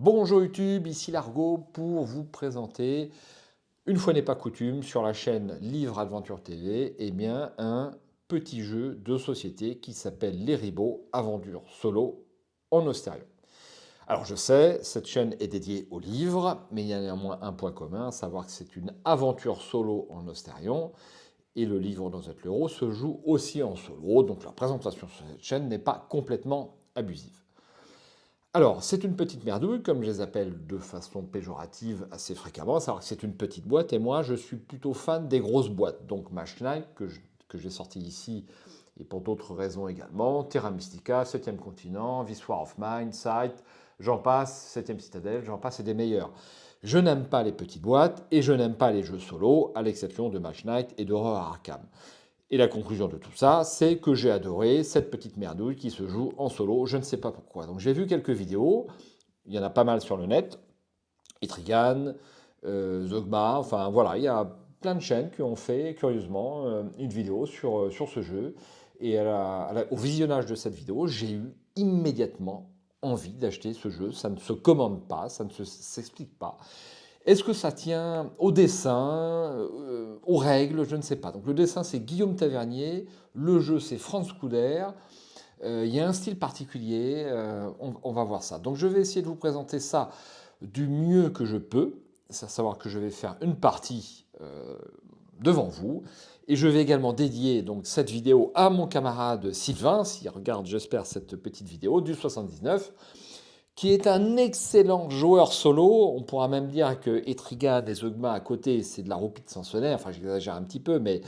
Bonjour YouTube, ici Largo pour vous présenter, une fois n'est pas coutume, sur la chaîne Livre Adventure TV, un petit jeu de société qui s'appelle Les Ribauds Aventure Solo en Ostarion. Alors je sais, cette chaîne est dédiée aux livres, mais il y a néanmoins un point commun, à savoir que c'est une aventure solo en Ostarion, et le livre dans l'euro se joue aussi en solo, donc la présentation sur cette chaîne n'est pas complètement abusive. Alors, c'est une petite merdouille, comme je les appelle de façon péjorative assez fréquemment, à savoir que c'est une petite boîte, et moi je suis plutôt fan des grosses boîtes. Donc Machnight, que j'ai sorti ici, et pour d'autres raisons également, Terra Mystica, 7e continent, This War of Mine, Sight, j'en passe, 7e citadelle, j'en passe, et des meilleurs. Je n'aime pas les petites boîtes, et je n'aime pas les jeux solo, à l'exception de Machnight et d'Horror Arkham. Et la conclusion de tout ça, c'est que j'ai adoré cette petite merdouille qui se joue en solo, je ne sais pas pourquoi. Donc j'ai vu quelques vidéos, il y en a pas mal sur le net, Etrigan, Zogma, enfin voilà, il y a plein de chaînes qui ont fait, curieusement, une vidéo sur ce jeu. Et au visionnage de cette vidéo, j'ai eu immédiatement envie d'acheter ce jeu. Ça ne se commande pas, ça ne s'explique pas. Est-ce que ça tient au dessin, aux règles? Je ne sais pas. Donc le dessin, c'est Guillaume Tavernier. Le jeu, c'est Franz Couder. Il y a un style particulier. On va voir ça. Donc je vais essayer de vous présenter ça du mieux que je peux. C'est à savoir que je vais faire une partie devant vous. Et je vais également dédier donc, cette vidéo à mon camarade Sylvain, s'il regarde, j'espère, cette petite vidéo du 79, qui est un excellent joueur solo. On pourra même dire que Etrigan et Zeugma à côté, c'est de la roupie de Sansonnet. Enfin, j'exagère un petit peu, mais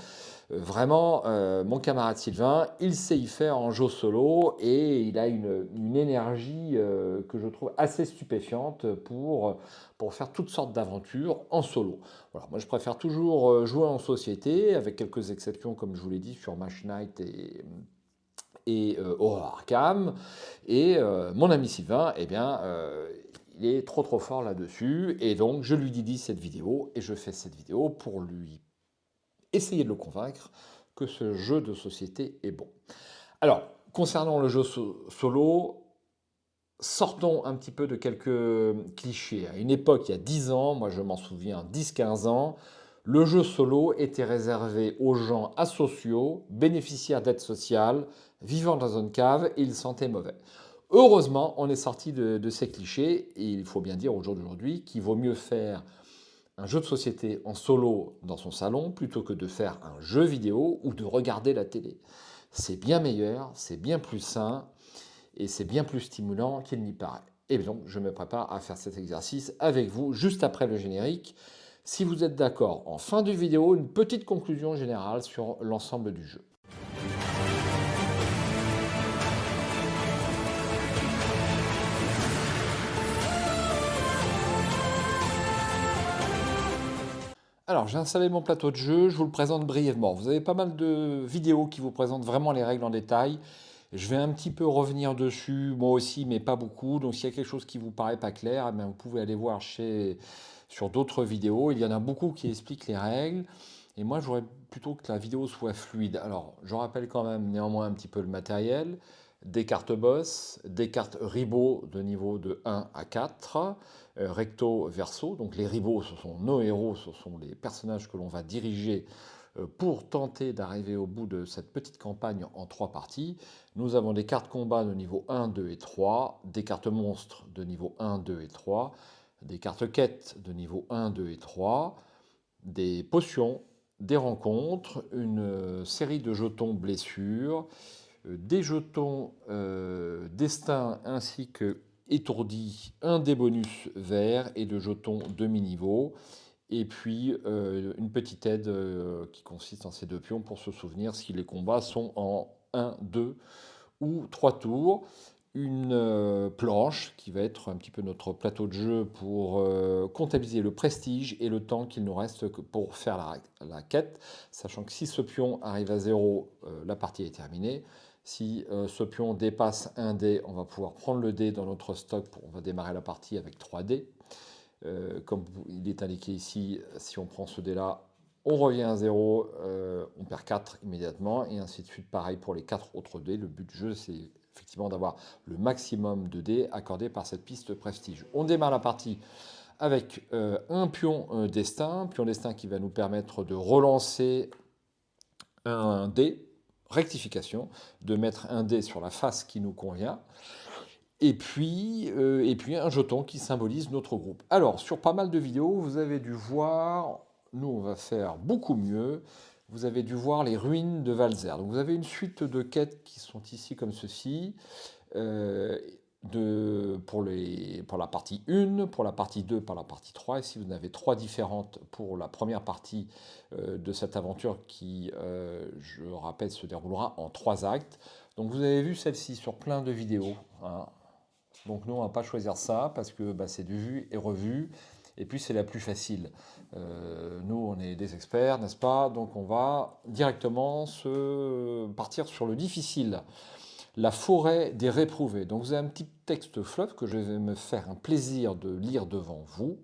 vraiment, mon camarade Sylvain, il sait y faire en jeu solo et il a une énergie que je trouve assez stupéfiante pour faire toutes sortes d'aventures en solo. Voilà, moi, je préfère toujours jouer en société, avec quelques exceptions, comme je vous l'ai dit, sur Match Night et Horror Arkham. Et mon ami Sylvain, eh bien, il est trop fort là-dessus. Et donc, je lui dédie cette vidéo et je fais cette vidéo pour lui essayer de le convaincre que ce jeu de société est bon. Alors, concernant le jeu solo, sortons un petit peu de quelques clichés. À une époque, il y a 10 ans, moi je m'en souviens, 10-15 ans, le jeu solo était réservé aux gens asociaux, bénéficiaires d'aide sociale, vivant dans une cave, et ils sentaient mauvais. Heureusement, on est sorti de ces clichés, et il faut bien dire au jour d'aujourd'hui qu'il vaut mieux faire un jeu de société en solo dans son salon plutôt que de faire un jeu vidéo ou de regarder la télé. C'est bien meilleur, c'est bien plus sain, et c'est bien plus stimulant qu'il n'y paraît. Et donc, je me prépare à faire cet exercice avec vous juste après le générique. Si vous êtes d'accord, en fin de vidéo, une petite conclusion générale sur l'ensemble du jeu. Alors, j'ai installé mon plateau de jeu, je vous le présente brièvement. Vous avez pas mal de vidéos qui vous présentent vraiment les règles en détail. Je vais un petit peu revenir dessus, moi aussi, mais pas beaucoup. Donc, s'il y a quelque chose qui vous paraît pas clair, eh bien, vous pouvez aller voir sur d'autres vidéos. Il y en a beaucoup qui expliquent les règles. Et moi, j'aurais plutôt que la vidéo soit fluide. Alors, je rappelle quand même néanmoins un petit peu le matériel. Des cartes boss, des cartes ribauds de niveau de 1 à 4, recto, verso. Donc les ribauds, ce sont nos héros, ce sont les personnages que l'on va diriger pour tenter d'arriver au bout de cette petite campagne en 3 parties. Nous avons des cartes combat de niveau 1, 2 et 3, des cartes monstres de niveau 1, 2 et 3, des cartes quêtes de niveau 1, 2 et 3, des potions, des rencontres, une série de jetons blessures, des jetons destin ainsi que étourdi, un des bonus verts et de jetons demi-niveau. Et puis une petite aide qui consiste en ces 2 pions pour se souvenir si les combats sont en 1, 2 ou 3 tours. Une planche qui va être un petit peu notre plateau de jeu pour comptabiliser le prestige et le temps qu'il nous reste pour faire la quête, sachant que si ce pion arrive à 0, la partie est terminée. Si ce pion dépasse un dé, on va pouvoir prendre le dé dans notre stock, on va démarrer la partie avec 3 dés. Comme il est indiqué ici, si on prend ce dé-là, on revient à 0, on perd 4 immédiatement, et ainsi de suite. Pareil pour les 4 autres dés. Le but du jeu, c'est effectivement d'avoir le maximum de dés accordés par cette piste prestige. On démarre la partie avec un pion destin qui va nous permettre de relancer un dé, rectification, de mettre un dé sur la face qui nous convient, et puis un jeton qui symbolise notre groupe. Alors, sur pas mal de vidéos, vous avez dû voir, nous on va faire beaucoup mieux, vous avez dû voir les ruines de Valzer. Donc vous avez une suite de quêtes qui sont ici comme ceci. Pour la partie 1, pour la partie 2, pour la partie 3. Ici, vous en avez 3 différentes pour la première partie de cette aventure qui, je rappelle, se déroulera en 3 actes. Donc vous avez vu celle-ci sur plein de vidéos, hein. Donc nous, on ne va pas choisir ça parce que c'est du vu et revu. Et puis c'est la plus facile. Nous, on est des experts, n'est-ce pas? Donc on va directement partir sur le difficile. La forêt des réprouvés. Donc vous avez un petit texte fleuve que je vais me faire un plaisir de lire devant vous.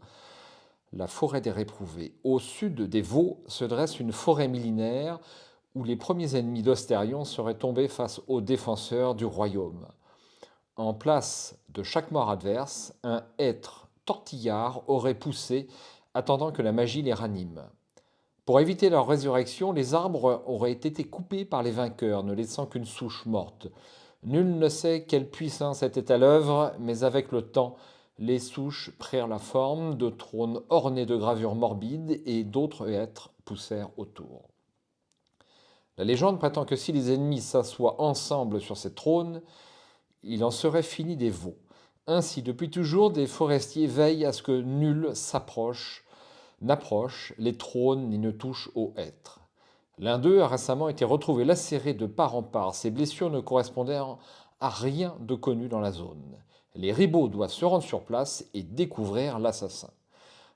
La forêt des réprouvés. Au sud des Vaux se dresse une forêt millénaire où les premiers ennemis d'Ostérion seraient tombés face aux défenseurs du royaume. En place de chaque mort adverse, un être tortillard aurait poussé, attendant que la magie les ranime. Pour éviter leur résurrection, les arbres auraient été coupés par les vainqueurs, ne laissant qu'une souche morte. Nul ne sait quelle puissance était à l'œuvre, mais avec le temps, les souches prirent la forme de trônes ornés de gravures morbides et d'autres êtres poussèrent autour. La légende prétend que si les ennemis s'assoient ensemble sur ces trônes, il en serait fini des veaux. Ainsi, depuis toujours, des forestiers veillent à ce que nul n'approche les trônes ni ne touche aux êtres. L'un d'eux a récemment été retrouvé lacéré de part en part. Ses blessures ne correspondaient à rien de connu dans la zone. Les ribauds doivent se rendre sur place et découvrir l'assassin.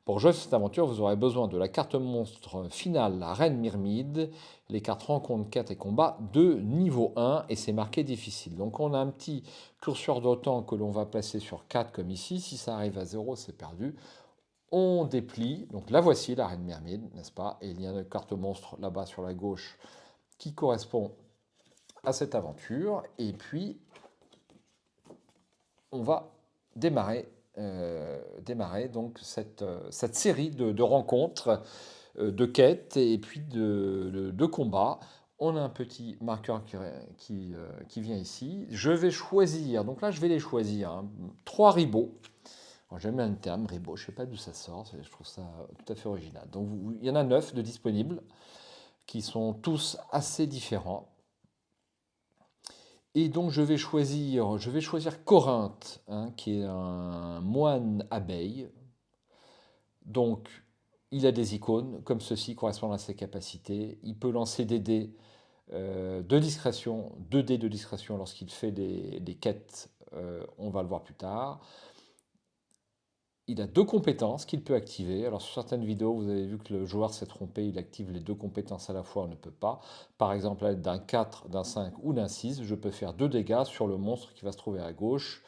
Pour jouer cette aventure, vous aurez besoin de la carte monstre finale, la Reine Myrmide, les cartes rencontres, quêtes et combats de niveau 1, et c'est marqué difficile. Donc on a un petit curseur de temps que l'on va placer sur 4 comme ici. Si ça arrive à 0, c'est perdu. On déplie, donc la voici, la Reine Myrmide, n'est-ce pas? Et il y a une carte monstre là-bas sur la gauche qui correspond à cette aventure. Et puis, on va démarrer donc cette série de rencontres, de quêtes et puis de combats. On a un petit marqueur qui vient ici. Je vais choisir, donc là je vais les choisir, hein, 3 ribots. J'aime bien le terme ribot, je ne sais pas d'où ça sort, je trouve ça tout à fait original. Donc il y en a 9 de disponibles qui sont tous assez différents. Et donc je vais choisir Corinthe, hein, qui est un moine abeille. Donc il a des icônes, comme ceci correspondent à ses capacités. Il peut lancer des dés de discrétion, 2 dés de discrétion lorsqu'il fait des quêtes, on va le voir plus tard. Il a 2 compétences qu'il peut activer. Alors sur certaines vidéos, vous avez vu que le joueur s'est trompé, il active les 2 compétences à la fois, on ne peut pas. Par exemple, à l'aide d'un 4, d'un 5 ou d'un 6, je peux faire 2 dégâts sur le monstre qui va se trouver à gauche.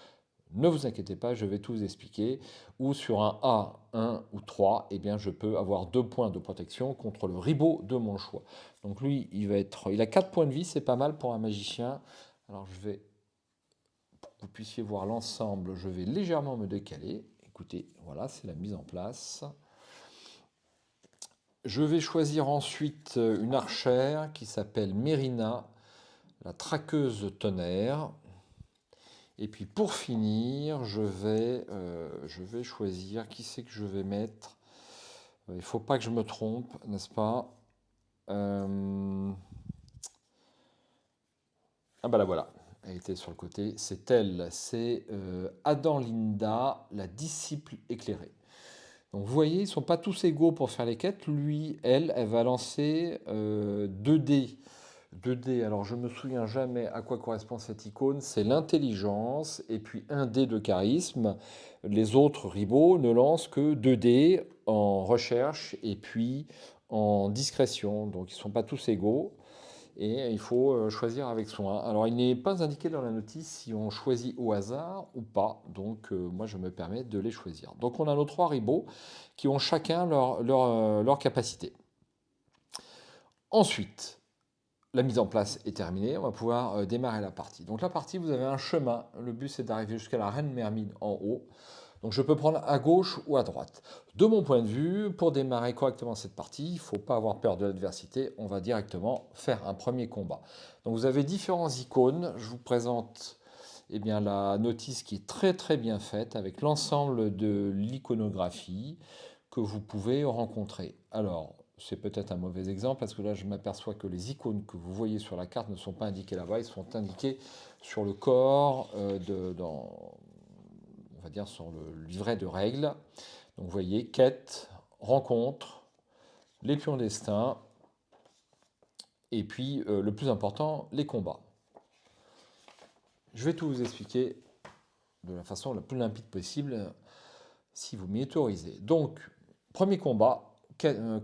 Ne vous inquiétez pas, je vais tout vous expliquer. Ou sur un A, 1 ou 3, eh bien, je peux avoir 2 points de protection contre le ribot de mon choix. Donc lui, il a 4 points de vie, c'est pas mal pour un magicien. Alors pour que vous puissiez voir l'ensemble, je vais légèrement me décaler. Écoutez, voilà, c'est la mise en place. Je vais choisir ensuite une archère qui s'appelle Mérina, la traqueuse tonnerre. Et puis pour finir, je vais choisir qui c'est que je vais mettre. Il ne faut pas que je me trompe, n'est-ce pas? Ah bah la voilà. Elle était sur le côté, c'est elle, c'est Adam Linda, la disciple éclairée. Donc vous voyez, ils ne sont pas tous égaux pour faire les quêtes. Lui, elle va lancer 2 dés. 2 dés, alors je ne me souviens jamais à quoi correspond cette icône, c'est l'intelligence et puis 1 dé de charisme. Les autres ribots ne lancent que 2 dés en recherche et puis en discrétion. Donc ils ne sont pas tous égaux. Et il faut choisir avec soin. Alors, il n'est pas indiqué dans la notice si on choisit au hasard ou pas. Donc, moi, je me permets de les choisir. Donc, on a nos 3 ribots qui ont chacun leur capacité. Ensuite, la mise en place est terminée, on va pouvoir démarrer la partie. Donc la partie, vous avez un chemin, le but c'est d'arriver jusqu'à la reine Mermine en haut. Donc je peux prendre à gauche ou à droite. De mon point de vue, pour démarrer correctement cette partie, il ne faut pas avoir peur de l'adversité, on va directement faire un premier combat. Donc vous avez différents icônes, je vous présente eh bien, la notice qui est très très bien faite avec l'ensemble de l'iconographie que vous pouvez rencontrer. Alors, c'est peut-être un mauvais exemple parce que là je m'aperçois que les icônes que vous voyez sur la carte ne sont pas indiquées là-bas, ils sont indiqués sur le corps, on va dire sur le livret de règles. Donc vous voyez, quête, rencontre, les pions destin, et puis le plus important, les combats. Je vais tout vous expliquer de la façon la plus limpide possible, si vous m'y autorisez. Donc, premier combat,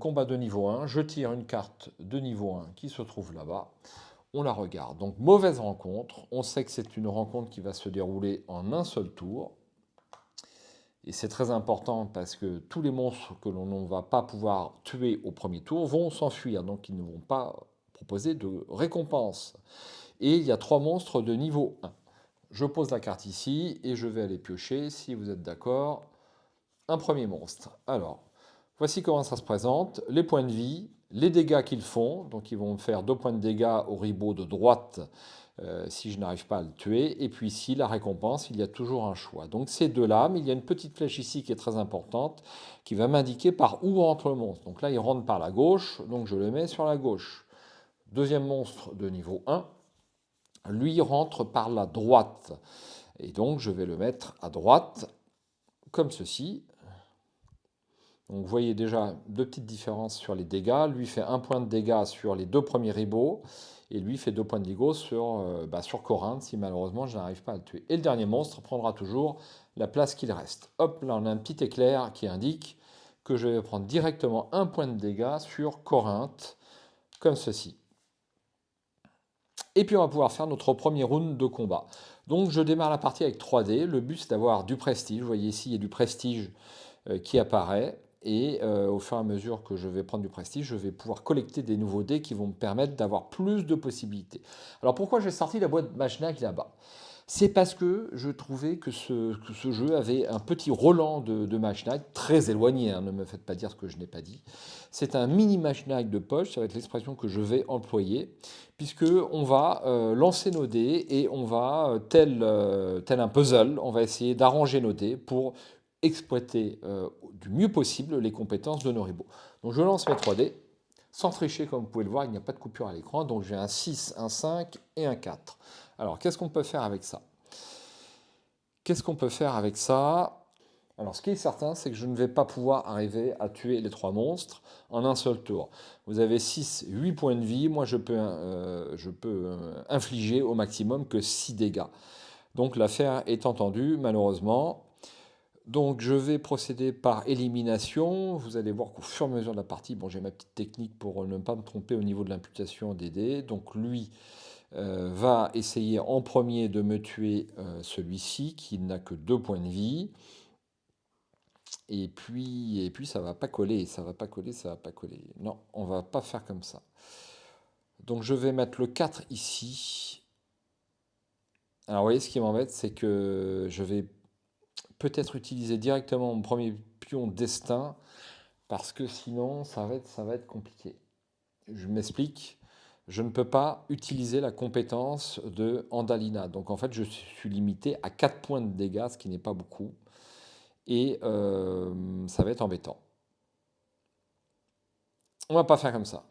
combat de niveau 1, je tire une carte de niveau 1 qui se trouve là-bas, on la regarde. Donc, mauvaise rencontre, on sait que c'est une rencontre qui va se dérouler en un seul tour, et c'est très important parce que tous les monstres que l'on ne va pas pouvoir tuer au premier tour vont s'enfuir, donc ils ne vont pas proposer de récompense. Et il y a 3 monstres de niveau 1. Je pose la carte ici et je vais aller piocher, si vous êtes d'accord, un premier monstre. Alors, voici comment ça se présente. Les points de vie, les dégâts qu'ils font. Donc ils vont me faire 2 points de dégâts au ribot de droite si je n'arrive pas à le tuer. Et puis ici, la récompense, il y a toujours un choix. Donc ces deux-là, mais il y a une petite flèche ici qui est très importante, qui va m'indiquer par où rentre le monstre. Donc là, il rentre par la gauche, donc je le mets sur la gauche. Deuxième monstre de niveau 1, lui rentre par la droite. Et donc je vais le mettre à droite, comme ceci. Donc vous voyez déjà 2 petites différences sur les dégâts. Lui fait 1 point de dégâts sur les 2 premiers ribots, et lui fait 2 points de dégâts sur Corinthe, si malheureusement je n'arrive pas à le tuer. Et le dernier monstre prendra toujours la place qu'il reste. Hop, là on a un petit éclair qui indique que je vais prendre directement 1 point de dégâts sur Corinthe, comme ceci. Et puis on va pouvoir faire notre premier round de combat. Donc je démarre la partie avec 3 dés. Le but c'est d'avoir du prestige. Vous voyez ici, il y a du prestige qui apparaît. Et au fur et à mesure que je vais prendre du prestige, je vais pouvoir collecter des nouveaux dés qui vont me permettre d'avoir plus de possibilités. Alors pourquoi j'ai sorti la boîte Majnag là-bas? C'est parce que je trouvais que ce jeu avait un petit Roland de Majnag, très éloigné, hein, ne me faites pas dire ce que je n'ai pas dit. C'est un mini Majnag de poche, ça va être l'expression que je vais employer, puisque on va lancer nos dés et on va, tel un puzzle, on va essayer d'arranger nos dés pour exploiter du mieux possible les compétences de nos ribos. Donc je lance mes 3 dés, sans tricher comme vous pouvez le voir, il n'y a pas de coupure à l'écran, donc j'ai un 6, un 5 et un 4. Alors qu'est-ce qu'on peut faire avec ça? Qu'est-ce qu'on peut faire avec ça? Alors ce qui est certain, c'est que je ne vais pas pouvoir arriver à tuer les 3 monstres en un seul tour. Vous avez 6, 8 points de vie, moi je peux infliger au maximum que 6 dégâts. Donc l'affaire est entendue, malheureusement. Donc je vais procéder par élimination. Vous allez voir qu'au fur et à mesure de la partie, bon, j'ai ma petite technique pour ne pas me tromper au niveau de l'imputation des dés. Donc lui va essayer en premier de me tuer celui-ci qui n'a que 2 points de vie. Et puis ça va pas coller, ça va pas coller, ça va pas coller. Non, on va pas faire comme ça. Donc je vais mettre le 4 ici. Alors vous voyez, ce qui m'embête, c'est que je vais peut-être utiliser directement mon premier pion destin, parce que sinon ça va être compliqué. Je m'explique, je ne peux pas utiliser la compétence de Andalina. Donc en fait je suis limité à 4 points de dégâts, ce qui n'est pas beaucoup, et ça va être embêtant. On va pas faire comme ça.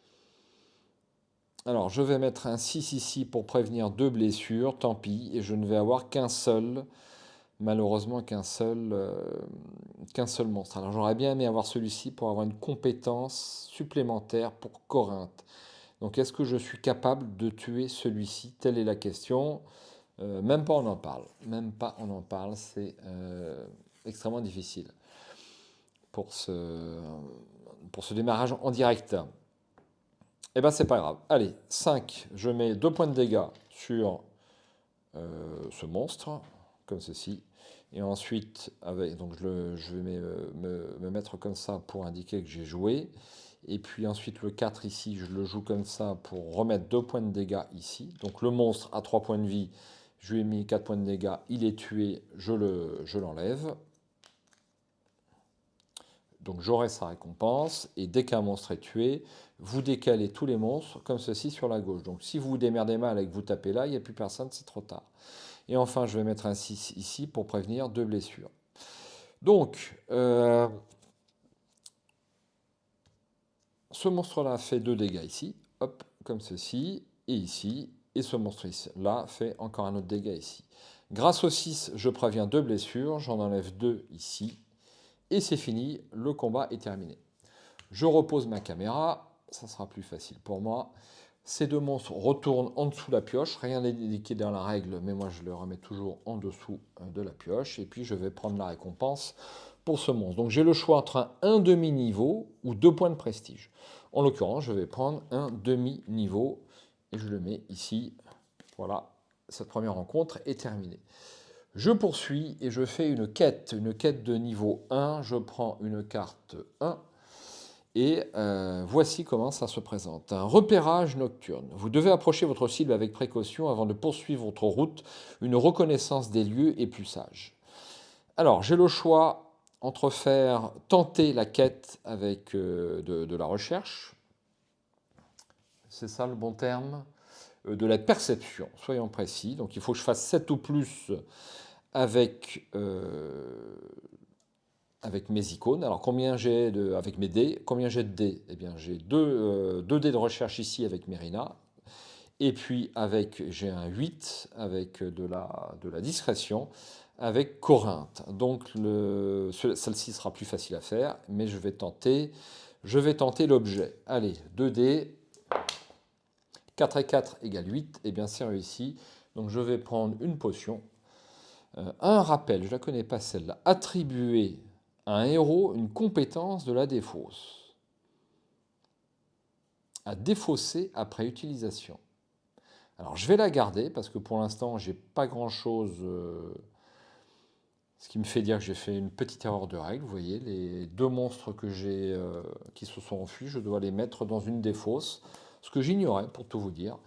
Alors je vais mettre un 6 ici pour prévenir 2 blessures, tant pis, et je ne vais avoir qu'un seul. Malheureusement qu'un seul monstre. Alors j'aurais bien aimé avoir celui-ci pour avoir une compétence supplémentaire pour Corinthe. Donc est-ce que je suis capable de tuer celui-ci? Telle est la question. Même pas on en parle. Même pas on en parle. C'est extrêmement difficile pour ce démarrage en direct. Eh ben c'est pas grave. Allez, 5. Je mets 2 points de dégâts sur ce monstre, comme ceci. Et ensuite, donc je vais me mettre comme ça pour indiquer que j'ai joué. Et puis ensuite le 4 ici, je le joue comme ça pour remettre 2 points de dégâts ici. Donc le monstre a 3 points de vie, je lui ai mis 4 points de dégâts, il est tué, je l'enlève. Donc j'aurai sa récompense, et dès qu'un monstre est tué, vous décalez tous les monstres comme ceci sur la gauche. Donc si vous vous démerdez mal et que vous tapez là, il n'y a plus personne, c'est trop tard. Et enfin, je vais mettre un 6 ici pour prévenir 2 blessures. Donc, ce monstre-là fait 2 dégâts ici, hop, comme ceci, et ici. Et ce monstre-là fait encore un autre dégât ici. Grâce au 6, je préviens 2 blessures, j'en enlève 2 ici. Et c'est fini, le combat est terminé. Je repose ma caméra, ça sera plus facile pour moi. Ces 2 monstres retournent en dessous de la pioche, rien n'est indiqué dans la règle, mais moi je le remets toujours en dessous de la pioche. Et puis je vais prendre la récompense pour ce monstre. Donc j'ai le choix entre un demi-niveau ou 2 points de prestige. En l'occurrence, je vais prendre un demi-niveau et je le mets ici. Voilà, cette première rencontre est terminée. Je poursuis et je fais une quête de niveau 1. Je prends une carte 1 et voici comment ça se présente. Un repérage nocturne. Vous devez approcher votre cible avec précaution avant de poursuivre votre route. Une reconnaissance des lieux est plus sage. Alors, j'ai le choix entre faire tenter la quête avec de la recherche, c'est ça le bon terme, de la perception, soyons précis. Donc il faut que je fasse 7 ou plus avec, avec mes icônes. Alors combien j'ai avec mes dés? Combien j'ai de dés? Eh bien j'ai 2 dés de recherche ici avec Mérina. Et puis j'ai un 8 avec de la discrétion avec Corinthe. Donc celle-ci sera plus facile à faire, mais je vais tenter l'objet. Allez, 2 dés, 4 et 4 égale 8, et bien c'est réussi. Donc je vais prendre une potion. Un rappel, je ne la connais pas celle-là. Attribuer à un héros une compétence de la défausse. À défausser après utilisation. Alors je vais la garder parce que pour l'instant j'ai pas grand chose, ce qui me fait dire que j'ai fait une petite erreur de règle. Vous voyez, les 2 monstres que j'ai qui se sont enfuis, je dois les mettre dans une défausse, ce que j'ignorais pour tout vous dire.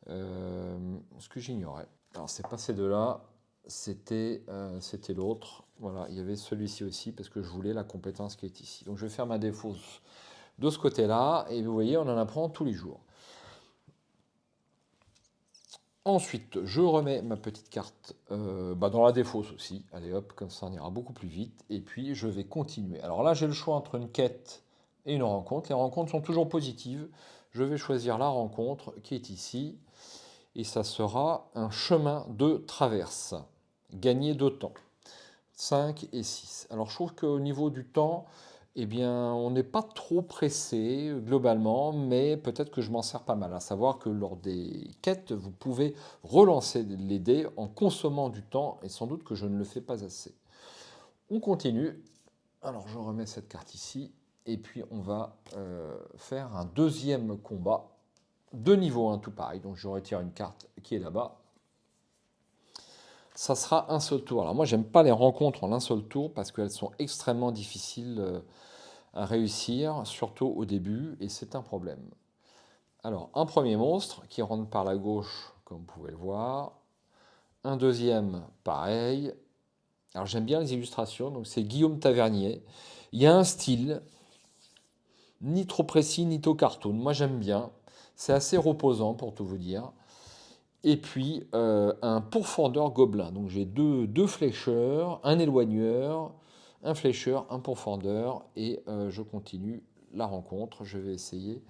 Ce que j'ignorais. Alors c'est pas ces 2-là, c'était l'autre. Voilà, il y avait celui-ci aussi parce que je voulais la compétence qui est ici. Donc je vais faire ma défausse de ce côté-là et vous voyez, on en apprend tous les jours. Ensuite, je remets ma petite carte dans la défausse aussi. Allez hop, comme ça on ira beaucoup plus vite. Et puis je vais continuer. Alors là, j'ai le choix entre une quête et une rencontre. Les rencontres sont toujours positives. Je vais choisir la rencontre qui est ici. Et ça sera un chemin de traverse. Gagner 2 temps. 5 et 6. Alors je trouve qu'au niveau du temps, eh bien, on n'est pas trop pressé globalement, mais peut-être que je m'en sers pas mal. À savoir que lors des quêtes, vous pouvez relancer les dés en consommant du temps, et sans doute que je ne le fais pas assez. On continue. Alors je remets cette carte ici, et puis on va faire un deuxième combat de niveau 1 tout pareil. Donc je retire une carte qui est là-bas. Ça sera un seul tour. Alors moi, j'aime pas les rencontres en un seul tour parce qu'elles sont extrêmement difficiles à réussir, surtout au début, et c'est un problème. Alors, un premier monstre qui rentre par la gauche, comme vous pouvez le voir. Un deuxième, pareil. Alors j'aime bien les illustrations, donc c'est Guillaume Tavernier. Il y a un style, ni trop précis, ni trop cartoon. Moi j'aime bien. C'est assez reposant pour tout vous dire. Et puis un pourfendeur gobelin. Donc j'ai deux flécheurs, un éloigneur, un flécheur, un pourfendeur. Et je continue la rencontre. Je vais essayer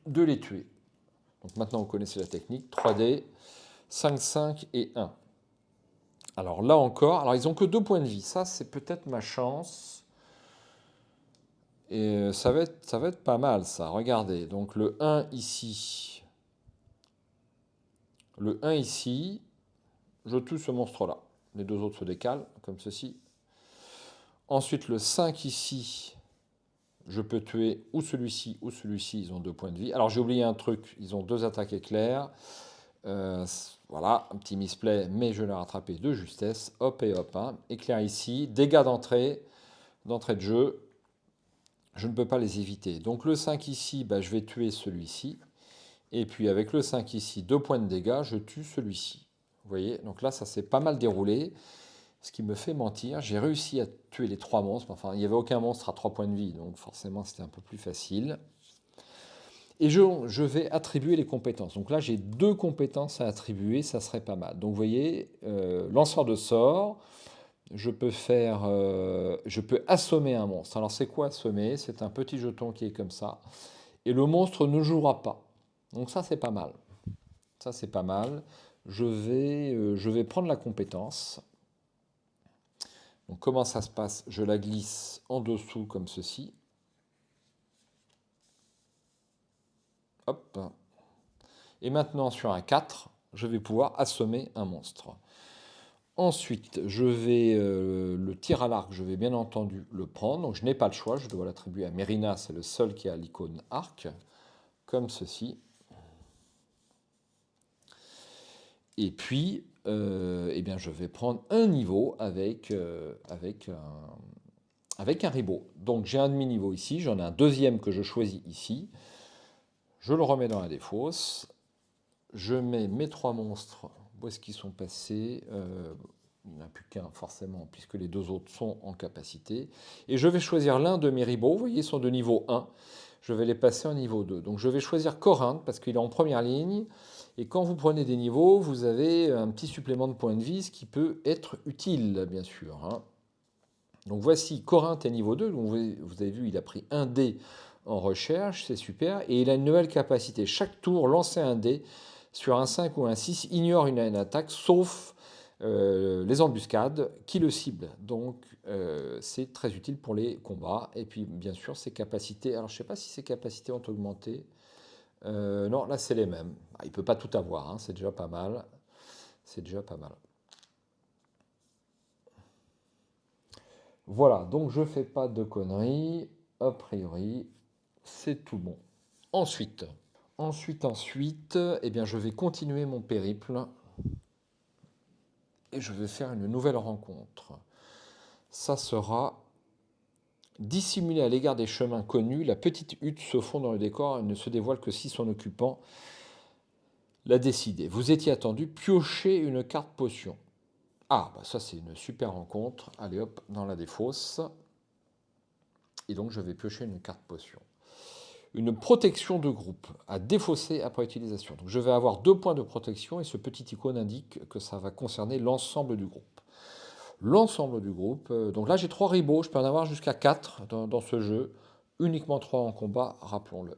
de les tuer. Donc maintenant vous connaissez la technique. 3D, 5, 5 et 1. Alors là encore, alors ils n'ont que 2 points de vie. Ça c'est peut-être ma chance. Et ça va être pas mal ça. Regardez, donc le 1 ici. Le 1 ici, je tue ce monstre-là. Les 2 autres se décalent, comme ceci. Ensuite, le 5 ici, je peux tuer ou celui-ci, ils ont 2 points de vie. Alors j'ai oublié un truc, ils ont 2 attaques éclairs. Voilà, un petit misplay, mais je l'ai rattrapé de justesse. Hop et hop, hein. Éclair ici, dégâts d'entrée de jeu. je ne peux pas les éviter. Donc le 5 ici, bah, je vais tuer celui-ci. Et puis avec le 5 ici, 2 points de dégâts, je tue celui-ci. Vous voyez, donc là, ça s'est pas mal déroulé. Ce qui me fait mentir, j'ai réussi à tuer les 3 monstres. Enfin, il n'y avait aucun monstre à 3 points de vie, donc forcément, c'était un peu plus facile. Et je vais attribuer les compétences. Donc là, j'ai 2 compétences à attribuer, ça serait pas mal. Donc vous voyez, lanceur de sorts, je peux assommer un monstre. Alors c'est quoi assommer? C'est un petit jeton qui est comme ça. Et le monstre ne jouera pas. Donc ça, c'est pas mal. Ça, c'est pas mal. Je vais prendre la compétence. Donc comment ça se passe? Je la glisse en dessous comme ceci. Hop. Et maintenant, sur un 4, je vais pouvoir assommer un monstre. Ensuite, le tir à l'arc, je vais bien entendu le prendre. Donc je n'ai pas le choix, je dois l'attribuer à Mérina, c'est le seul qui a l'icône arc, comme ceci. Et puis, eh bien, je vais prendre un niveau avec un ribot. Donc j'ai un demi-niveau ici, j'en ai un deuxième que je choisis ici. Je le remets dans la défausse. Je mets mes 3 monstres. Où est-ce qu'ils sont passés? Il n'y en a plus qu'un forcément, puisque les 2 autres sont en capacité. Et je vais choisir l'un de mes ribots. Vous voyez, ils sont de niveau 1. Je vais les passer en niveau 2. Donc je vais choisir Corinthe, parce qu'il est en première ligne. Et quand vous prenez des niveaux, vous avez un petit supplément de points de vie, ce qui peut être utile, bien sûr. Hein. Donc voici, Corinthe est niveau 2. Donc vous avez vu, il a pris un dé en recherche, c'est super. Et il a une nouvelle capacité. Chaque tour, lancer un dé sur un 5 ou un 6 ignore une attaque, sauf les embuscades qui le ciblent. Donc c'est très utile pour les combats. Et puis bien sûr, ses capacités. Alors je ne sais pas si ses capacités ont augmenté. Non, là c'est les mêmes. Il ne peut pas tout avoir, hein, c'est déjà pas mal. C'est déjà pas mal. Voilà, donc je fais pas de conneries. A priori, c'est tout bon. Ensuite, eh bien, je vais continuer mon périple et je vais faire une nouvelle rencontre. Ça sera dissimulé à l'égard des chemins connus. La petite hutte se fond dans le décor et ne se dévoile que si son occupant l'a décidé. Vous étiez attendu, piochez une carte potion. Ah, bah ça c'est une super rencontre. Allez hop, dans la défausse. Et donc je vais piocher une carte potion. Une protection de groupe à défausser après utilisation. Donc je vais avoir 2 points de protection et ce petit icône indique que ça va concerner l'ensemble du groupe. L'ensemble du groupe. Donc là j'ai 3 ribots, je peux en avoir jusqu'à 4 dans ce jeu. Uniquement 3 en combat, rappelons-le.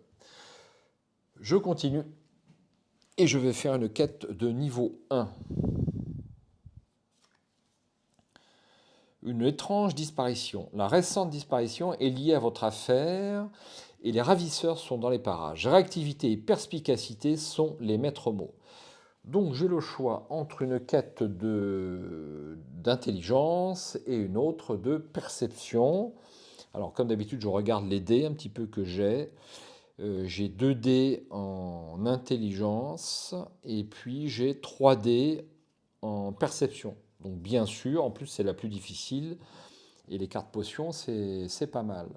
Je continue et je vais faire une quête de niveau 1. Une étrange disparition. La récente disparition est liée à votre affaire et les ravisseurs sont dans les parages. Réactivité et perspicacité sont les maîtres mots. Donc j'ai le choix entre une quête d'intelligence et une autre de perception. Alors comme d'habitude, je regarde les dés un petit peu que j'ai. J'ai 2 dés en intelligence et puis j'ai 3 dés en perception. Donc bien sûr, en plus c'est la plus difficile. Et les cartes potions, c'est pas mal.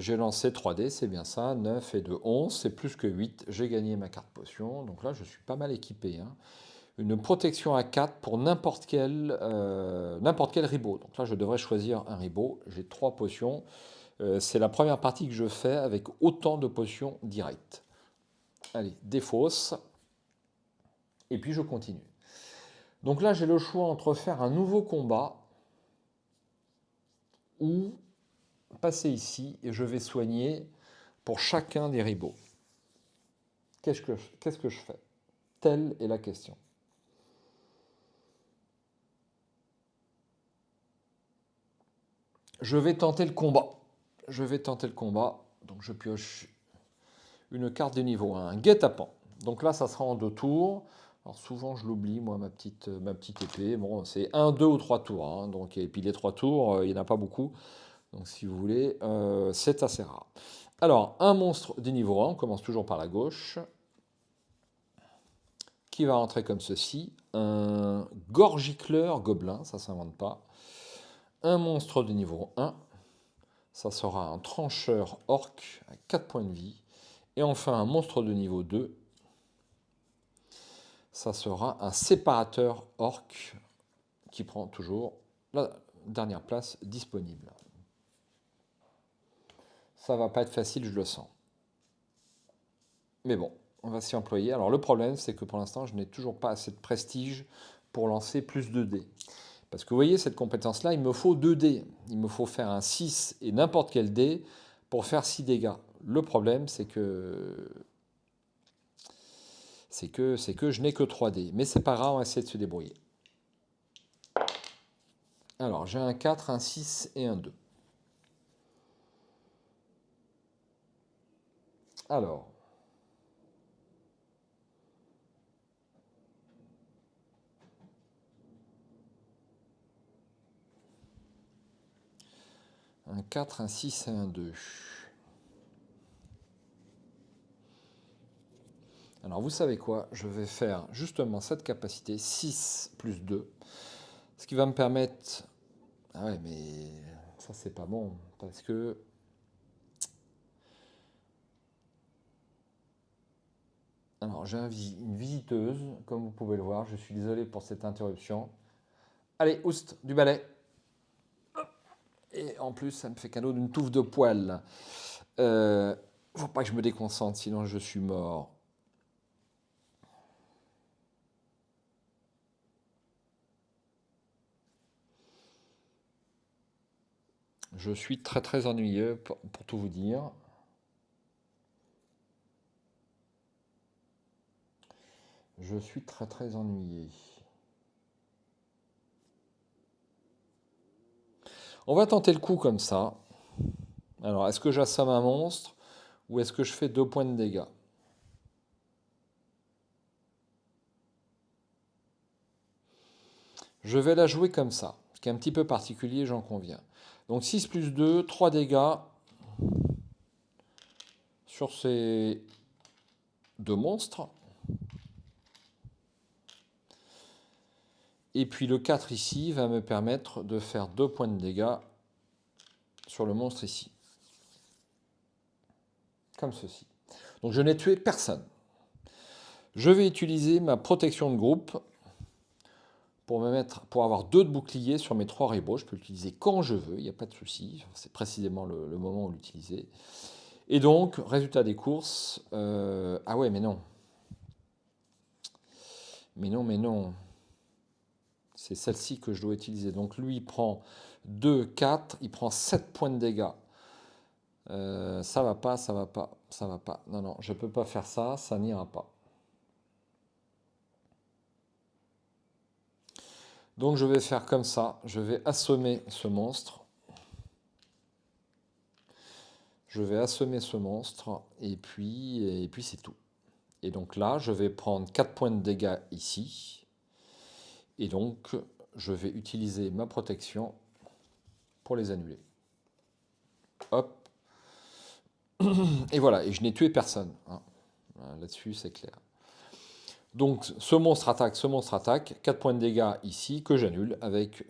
J'ai lancé 3 dés, c'est bien ça. 9 et 2, 11, c'est plus que 8. J'ai gagné ma carte potion. Donc là, je suis pas mal équipé. Hein. Une protection à 4 pour n'importe quel ribot. Donc là, je devrais choisir un ribot. J'ai 3 potions. C'est la première partie que je fais avec autant de potions directes. Allez, défausse. Et puis je continue. Donc là, j'ai le choix entre faire un nouveau combat ou passer ici et je vais soigner pour chacun des ribots. Qu'est-ce que je fais? Telle est la question. Je vais tenter le combat. Donc je pioche une carte de niveau 1, un guet-apens. Donc là, ça sera en 2 tours. Alors souvent, je l'oublie, moi, ma petite épée. Bon, c'est 1, 2 ou 3 tours. Hein. Donc, et puis les 3 tours, il n'y en a pas beaucoup. Donc si vous voulez, c'est assez rare. Alors, un monstre de niveau 1, on commence toujours par la gauche, qui va rentrer comme ceci. un gorgicleur gobelin, ça ne s'invente pas, un monstre de niveau 1, ça sera un trancheur orc à 4 points de vie, et enfin un monstre de niveau 2, ça sera un séparateur orc qui prend toujours la dernière place disponible. Ça va pas être facile, je le sens. Mais bon, on va s'y employer. Alors le problème, c'est que pour l'instant, je n'ai toujours pas assez de prestige pour lancer plus de dés. Parce que vous voyez, cette compétence-là, il me faut 2 dés. Il me faut faire un 6 et n'importe quel dé pour faire 6 dégâts. Le problème, c'est que je n'ai que 3 dés. Mais c'est pas grave, on va essayer de se débrouiller. Alors, j'ai un 4, un 6 et un 2. Alors, un 4, un 6 et un 2. Alors, vous savez quoi? Je vais faire justement cette capacité, 6 plus 2. Ce qui va me permettre... Ah ouais, mais ça, c'est pas bon. Parce que... Alors, j'ai une visiteuse, comme vous pouvez le voir. Je suis désolé pour cette interruption. Allez, oust, du balai. Et en plus, ça me fait cadeau d'une touffe de poils. Faut pas que je me déconcentre, sinon je suis mort. Je suis très très ennuyeux, pour tout vous dire. Je suis très très ennuyé. On va tenter le coup comme ça. Alors, est-ce que j'assomme un monstre ou est-ce que je fais 2 points de dégâts? Je vais la jouer comme ça, ce qui est un petit peu particulier, j'en conviens. Donc 6 plus 2, 3 dégâts sur ces 2 monstres. Et puis le 4 ici va me permettre de faire 2 points de dégâts sur le monstre ici. Comme ceci. Donc je n'ai tué personne. Je vais utiliser ma protection de groupe pour avoir 2 de bouclier sur mes 3 ribots. Je peux l'utiliser quand je veux, il n'y a pas de souci. C'est précisément le moment où l'utiliser. Et donc, résultat des courses... ah ouais, mais non. Mais non, mais non. C'est celle-ci que je dois utiliser. Donc lui, il prend 2, 4, il prend 7 points de dégâts. Ça va pas, ça va pas, ça va pas. Non, non, je peux pas faire ça, ça n'ira pas. Donc je vais faire comme ça, je vais assommer ce monstre. Je vais assommer ce monstre, et puis c'est tout. Et donc là, je vais prendre 4 points de dégâts ici. Et donc, je vais utiliser ma protection pour les annuler. Hop. Et voilà, et je n'ai tué personne. Hein. Là-dessus, c'est clair. Donc, ce monstre attaque. 4 points de dégâts ici, que j'annule avec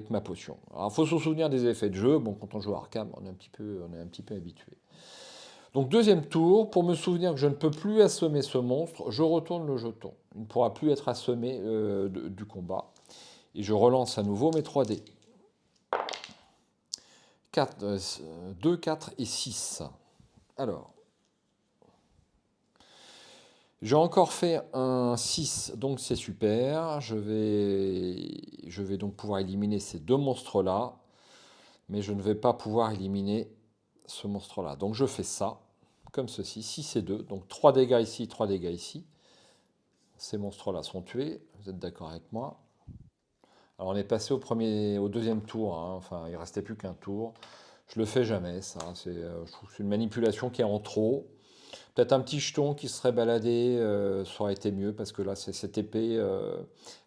ma potion. Alors, il faut se souvenir des effets de jeu. Bon, quand on joue à Arkham, on est un petit peu habitué. Donc, deuxième tour, pour me souvenir que je ne peux plus assommer ce monstre, je retourne le jeton. Il ne pourra plus être assommé du combat. Et je relance à nouveau mes 3 dés. 2, 4 et 6. Alors, j'ai encore fait un 6, donc c'est super. Je vais donc pouvoir éliminer ces 2 monstres-là. Mais je ne vais pas pouvoir éliminer ce monstre-là. Donc je fais ça, comme ceci, 6 et 2. Donc 3 dégâts ici, 3 dégâts ici. Ces monstres-là sont tués. Vous êtes d'accord avec moi? Alors on est passé au deuxième tour. Hein. Enfin, il ne restait plus qu'un tour. Je le fais jamais, ça. Je trouve que c'est une manipulation qui est en trop. Peut-être un petit jeton qui serait baladé, ça aurait été mieux, parce que là, c'est cette épée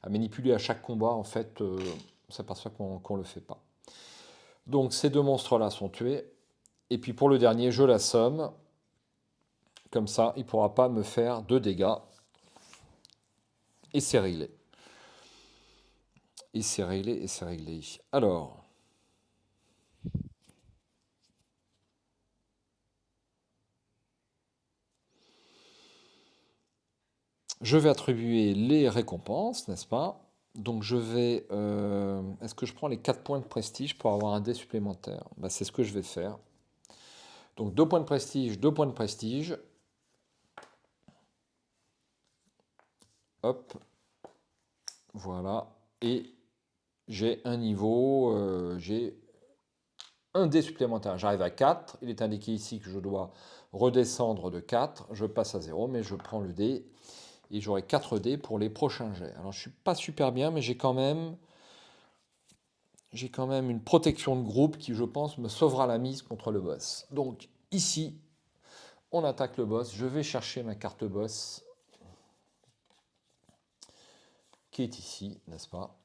à manipuler à chaque combat, en fait, on s'aperçoit qu'on ne le fait pas. Donc ces 2 monstres-là sont tués. Et puis pour le dernier, je l'assomme. Comme ça, il ne pourra pas me faire de dégâts. Et c'est réglé. Et c'est réglé, et c'est réglé. Alors, je vais attribuer les récompenses, n'est-ce pas? Donc je vais... est-ce que je prends les 4 points de prestige pour avoir un dé supplémentaire? Bah, c'est ce que je vais faire. Donc 2 points de prestige, 2 points de prestige. Hop, voilà. Et j'ai un niveau, j'ai un dé supplémentaire. J'arrive à 4. Il est indiqué ici que je dois redescendre de 4. Je passe à 0, mais je prends le dé. Et j'aurai 4 dés pour les prochains jets. Alors je ne suis pas super bien, mais j'ai quand même une protection de groupe qui, je pense, me sauvera la mise contre le boss. Donc ici, on attaque le boss. Je vais chercher ma carte boss qui est ici, n'est-ce pas?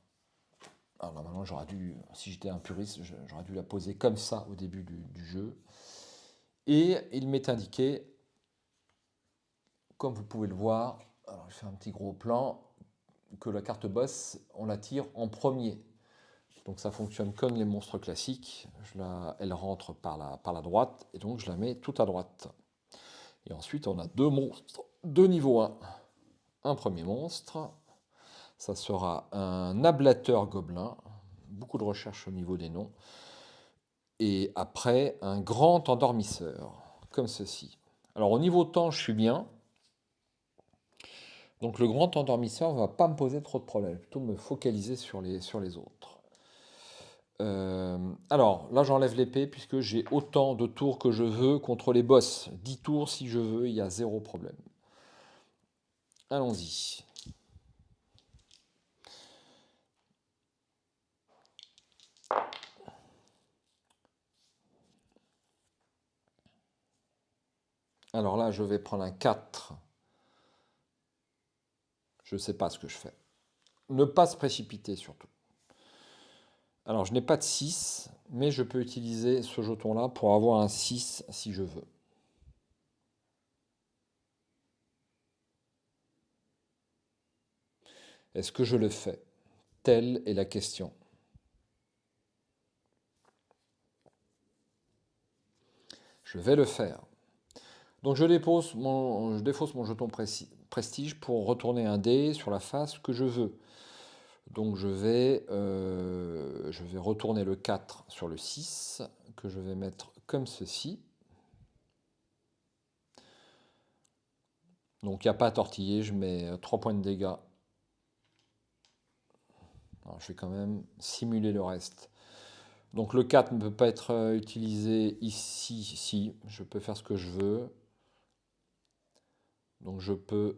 Alors normalement, j'aurais dû, si j'étais un puriste, j'aurais dû la poser comme ça au début du jeu. Et il m'est indiqué, comme vous pouvez le voir, alors je fais un petit gros plan, que la carte boss, on la tire en premier. Donc ça fonctionne comme les monstres classiques. Elle rentre par la droite, et donc je la mets tout à droite. Et ensuite, on a 2 monstres de niveau 1. Un premier monstre, ça sera un ablateur gobelin. Beaucoup de recherche au niveau des noms. Et après, un grand endormisseur, comme ceci. Alors au niveau temps, je suis bien. Donc le grand endormisseur ne va pas me poser trop de problèmes, plutôt me focaliser sur les autres. Alors là, j'enlève l'épée puisque j'ai autant de tours que je veux contre les boss. 10 tours si je veux, il y a 0 problème. Allons-y. Alors là, je vais prendre un 4. Je ne sais pas ce que je fais. Ne pas se précipiter surtout. Alors, je n'ai pas de 6, mais je peux utiliser ce jeton-là pour avoir un 6 si je veux. Est-ce que je le fais? Telle est la question. Je vais le faire. Donc je défausse mon jeton prestige pour retourner un dé sur la face que je veux. Donc je vais retourner le 4 sur le 6, que je vais mettre comme ceci. Donc il n'y a pas à tortiller, je mets 3 points de dégâts. Alors, je vais quand même simuler le reste. Donc le 4 ne peut pas être utilisé ici, si, je peux faire ce que je veux. Donc je peux...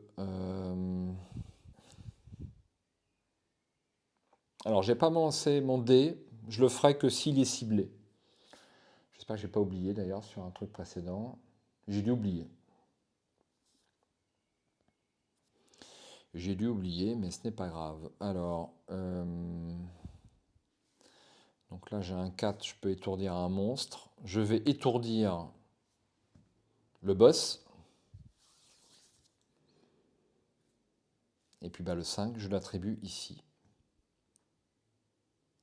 Alors j'ai pas lancé mon dé, je le ferai que s'il est ciblé. J'espère que j'ai pas oublié d'ailleurs sur un truc précédent. J'ai dû oublier. J'ai dû oublier, mais ce n'est pas grave. Alors, donc là j'ai un 4, je peux étourdir un monstre. Je vais étourdir le boss. Et puis bah, le 5, je l'attribue ici.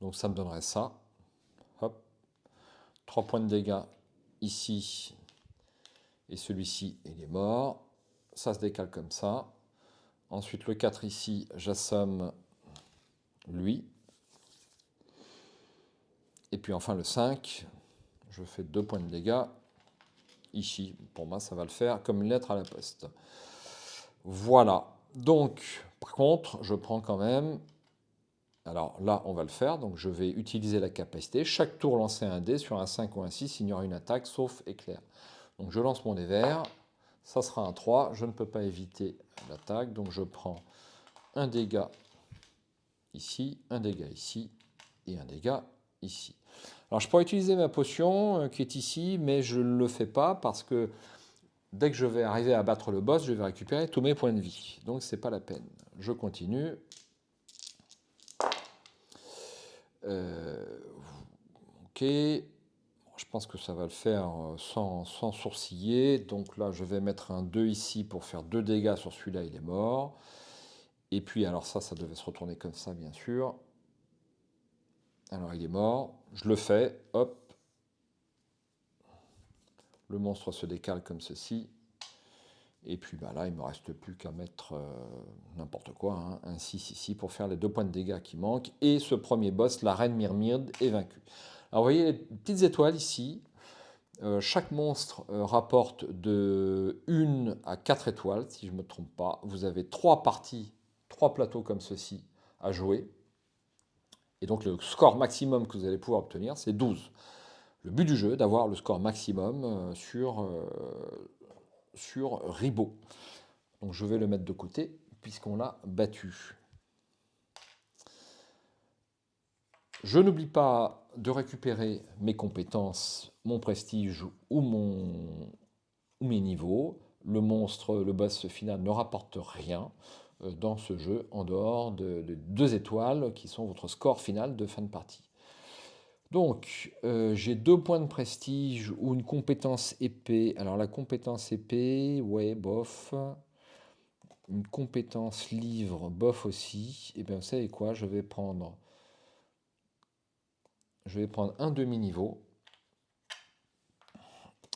Donc ça me donnerait ça. Hop. 3 points de dégâts ici. Et celui-ci, il est mort. Ça se décale comme ça. Ensuite, le 4 ici, j'assomme lui. Et puis enfin le 5, je fais 2 points de dégâts. Ici, pour moi, ça va le faire comme une lettre à la poste. Voilà. Donc, par contre, je prends quand même... Alors là, on va le faire. Donc, je vais utiliser la capacité. Chaque tour, lancer un dé sur un 5 ou un 6, il y aura une attaque, sauf éclair. Donc, je lance mon dé vert. Ça sera un 3. Je ne peux pas éviter l'attaque. Donc, je prends un dégât ici, un dégât ici et un dégât ici. Alors, je pourrais utiliser ma potion qui est ici, mais je ne le fais pas parce que dès que je vais arriver à battre le boss, je vais récupérer tous mes points de vie. Donc, c'est pas la peine. Je continue. Ok. Je pense que ça va le faire sans sourciller. Donc là, je vais mettre un 2 ici pour faire 2 dégâts sur celui-là, il est mort. Et puis, alors ça devait se retourner comme ça, bien sûr. Alors, il est mort. Je le fais. Hop. Le monstre se décale comme ceci. Et puis là, il ne me reste plus qu'à mettre n'importe quoi, hein, un 6 ici, pour faire les 2 points de dégâts qui manquent. Et ce premier boss, la reine Myrmide, est vaincue. Alors, vous voyez les petites étoiles ici. Chaque monstre rapporte de 1 à 4 étoiles, si je ne me trompe pas. Vous avez 3 parties, 3 plateaux comme ceci à jouer. Et donc le score maximum que vous allez pouvoir obtenir, c'est 12. Le but du jeu, d'avoir le score maximum sur Ribot. Donc je vais le mettre de côté, puisqu'on l'a battu. Je n'oublie pas de récupérer mes compétences, mon prestige ou mes niveaux. Le monstre, le boss final ne rapporte rien dans ce jeu, en dehors de 2 étoiles qui sont votre score final de fin de partie. Donc, j'ai 2 points de prestige ou une compétence épée. Alors la compétence épée, ouais, bof. Une compétence livre, bof aussi. Et bien vous savez quoi, je vais prendre un demi-niveau.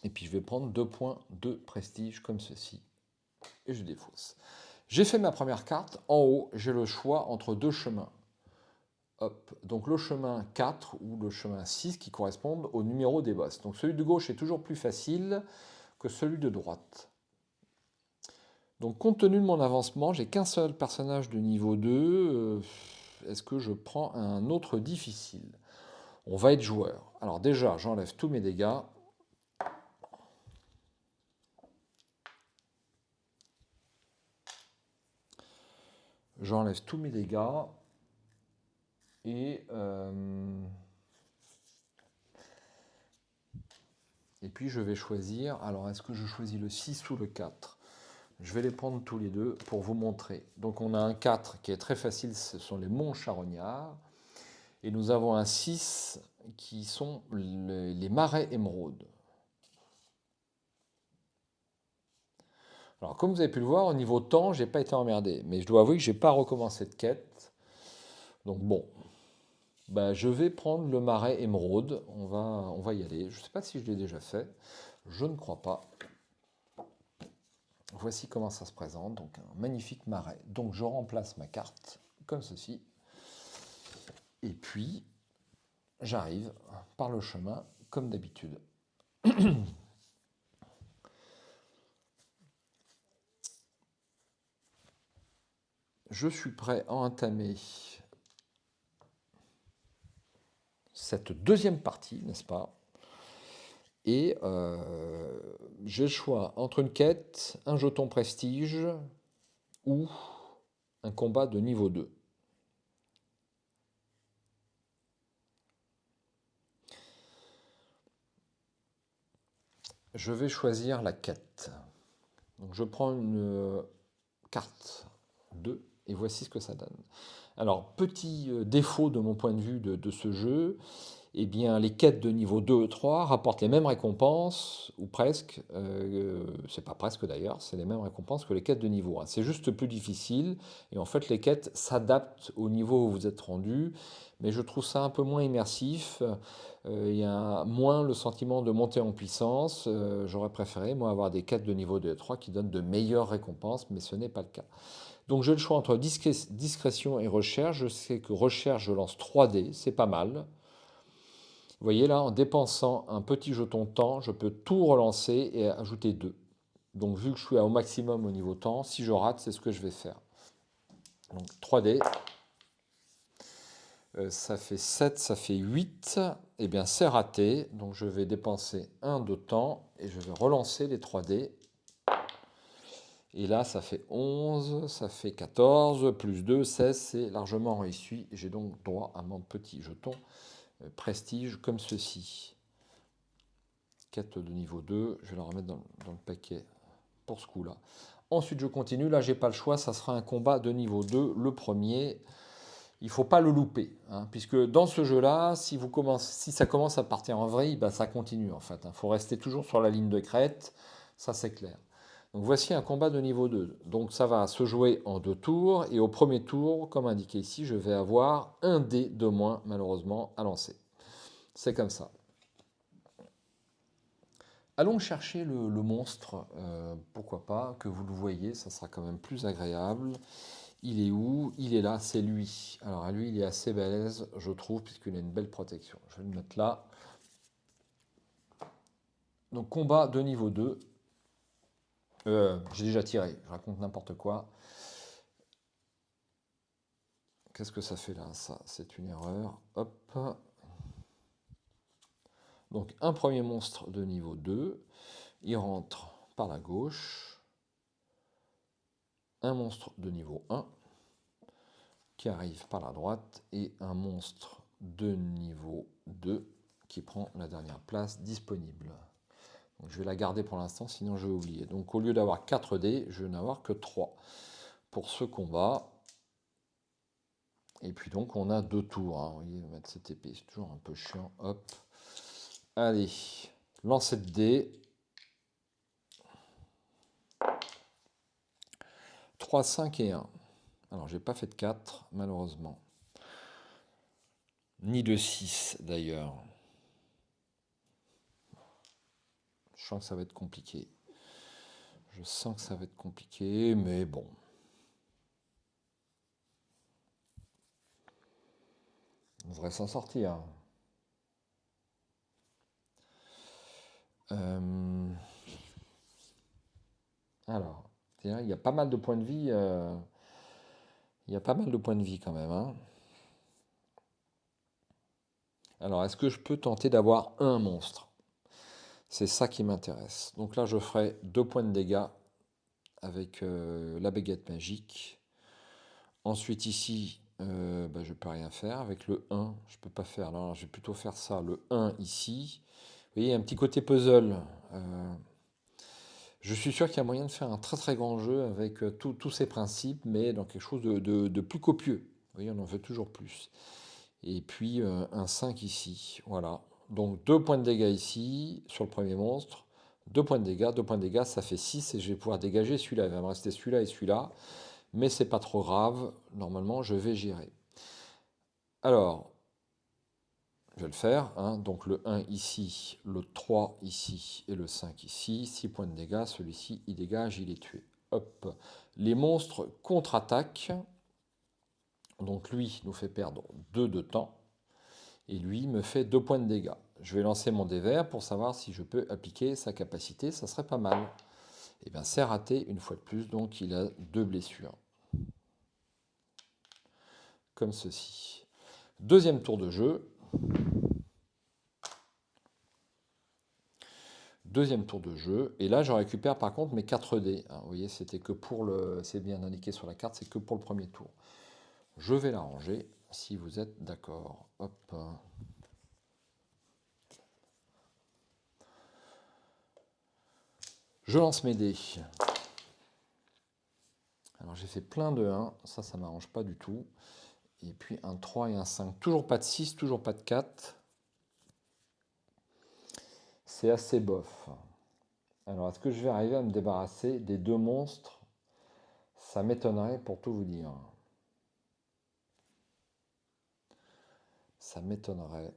Et puis je vais prendre 2 points de prestige comme ceci. Et je défausse. J'ai fait ma première carte. En haut, j'ai le choix entre 2 chemins. Hop. Donc le chemin 4 ou le chemin 6 qui correspondent au numéro des boss. Donc celui de gauche est toujours plus facile que celui de droite. Donc compte tenu de mon avancement, j'ai qu'un seul personnage de niveau 2. Est-ce que je prends un autre difficile? On va être joueur. Alors déjà, j'enlève tous mes dégâts. J'enlève tous mes dégâts. Et puis je vais choisir. Alors est-ce que je choisis le 6 ou le 4? Je vais les prendre tous les deux pour vous montrer. Donc on a un 4 qui est très facile, ce sont les monts charognards. Et nous avons un 6 qui sont les marais émeraudes. Alors comme vous avez pu le voir, au niveau temps, j'ai pas été emmerdé. Mais je dois avouer que j'ai pas recommencé de quête. Donc bon, bah, je vais prendre le marais émeraude. On va y aller. Je ne sais pas si je l'ai déjà fait. Je ne crois pas. Voici comment ça se présente. Donc un magnifique marais. Donc je remplace ma carte comme ceci. Et puis j'arrive par le chemin comme d'habitude. Je suis prêt à entamer cette deuxième partie, n'est-ce pas? Et j'ai le choix entre une quête, un jeton prestige ou un combat de niveau 2. Je vais choisir la quête. Donc je prends une carte 2 et voici ce que ça donne. Alors, petit défaut de mon point de vue de ce jeu, eh bien, les quêtes de niveau 2 et 3 rapportent les mêmes récompenses, ou presque, c'est pas presque d'ailleurs, c'est les mêmes récompenses que les quêtes de niveau 1. C'est juste plus difficile, et en fait les quêtes s'adaptent au niveau où vous êtes rendu, mais je trouve ça un peu moins immersif, il y a moins le sentiment de monter en puissance, j'aurais préféré moi avoir des quêtes de niveau 2 et 3 qui donnent de meilleures récompenses, mais ce n'est pas le cas. Donc j'ai le choix entre discrétion et recherche. Je sais que recherche, je lance 3 dés, c'est pas mal. Vous voyez là, en dépensant un petit jeton temps, je peux tout relancer et ajouter 2. Donc vu que je suis au maximum au niveau temps, si je rate, c'est ce que je vais faire. Donc 3 dés. Ça fait 7, ça fait 8. Eh bien c'est raté. Donc je vais dépenser 1 de temps et je vais relancer les 3 dés. Et là, ça fait 11, ça fait 14, plus 2, 16, c'est largement réussi. J'ai donc droit à mon petit jeton prestige comme ceci. Quête de niveau 2, je vais la remettre dans le paquet pour ce coup-là. Ensuite, je continue. Là, j'ai pas le choix, ça sera un combat de niveau 2, le premier. Il ne faut pas le louper, hein, puisque dans ce jeu-là, si ça commence à partir en vrille, bah, ça continue en fait. Il faut rester toujours sur la ligne de crête, ça c'est clair. Donc voici un combat de niveau 2. Donc ça va se jouer en 2 tours. Et au premier tour, comme indiqué ici, je vais avoir un dé de moins, malheureusement, à lancer. C'est comme ça. Allons chercher le monstre, pourquoi pas, que vous le voyez, ça sera quand même plus agréable. Il est où? Il est là, c'est lui. Alors lui, il est assez balèze, je trouve, puisqu'il a une belle protection. Je vais le mettre là. Donc combat de niveau 2. J'ai déjà tiré, je raconte n'importe quoi. Qu'est-ce que ça fait là? Ça, c'est une erreur. Hop. Donc un premier monstre de niveau 2. Il rentre par la gauche. Un monstre de niveau 1 qui arrive par la droite. Et un monstre de niveau 2 qui prend la dernière place disponible. Donc, je vais la garder pour l'instant, sinon je vais oublier. Donc au lieu d'avoir 4 dés, je vais n'avoir que 3 pour ce combat. Et puis donc on a 2 tours. Hein. Vous voyez, mettre cette épée, c'est toujours un peu chiant. Hop. Allez, lancer de dés. 3, 5 et 1. Alors j'ai pas fait de 4, malheureusement. Ni de 6 d'ailleurs. Je sens que ça va être compliqué. Je sens que ça va être compliqué, mais bon. On devrait s'en sortir. Alors, il y a pas mal de points de vie. Il y a pas mal de points de vie quand même. Hein. Alors, est-ce que je peux tenter d'avoir un monstre? C'est ça qui m'intéresse. Donc là, je ferai 2 points de dégâts avec la baguette magique. Ensuite, ici, je ne peux rien faire. Avec le 1, je ne peux pas faire. Alors, je vais plutôt faire ça. Le 1 ici. Vous voyez, il y a un petit côté puzzle. Je suis sûr qu'il y a moyen de faire un très très grand jeu avec tous ces principes, mais dans quelque chose de plus copieux. Vous voyez, on en veut toujours plus. Et puis un 5 ici. Voilà. Donc 2 points de dégâts ici sur le premier monstre. 2 points de dégâts. 2 points de dégâts, ça fait 6 et je vais pouvoir dégager celui-là. Il va me rester celui-là et celui-là. Mais c'est pas trop grave. Normalement, je vais gérer. Alors, je vais le faire. Hein. Donc le 1 ici, le 3 ici et le 5 ici. 6 points de dégâts. Celui-ci, il dégage, il est tué. Hop. Les monstres contre-attaquent. Donc lui nous fait perdre 2 de temps. Et lui me fait 2 points de dégâts. Je vais lancer mon dé vert pour savoir si je peux appliquer sa capacité. Ça serait pas mal. Et bien c'est raté une fois de plus. Donc il a 2 blessures. Comme ceci. Deuxième tour de jeu. Deuxième tour de jeu. Et là, je récupère par contre mes 4 dés. Vous voyez, c'était que pour le... C'est bien indiqué sur la carte, c'est que pour le premier tour. Je vais la ranger, si vous êtes d'accord. Hop. Je lance mes dés. Alors j'ai fait plein de 1. Ça ne m'arrange pas du tout. Et puis un 3 et un 5. Toujours pas de 6, toujours pas de 4. C'est assez bof. Alors, est-ce que je vais arriver à me débarrasser des 2 monstres? Ça m'étonnerait pour tout vous dire. Ça m'étonnerait.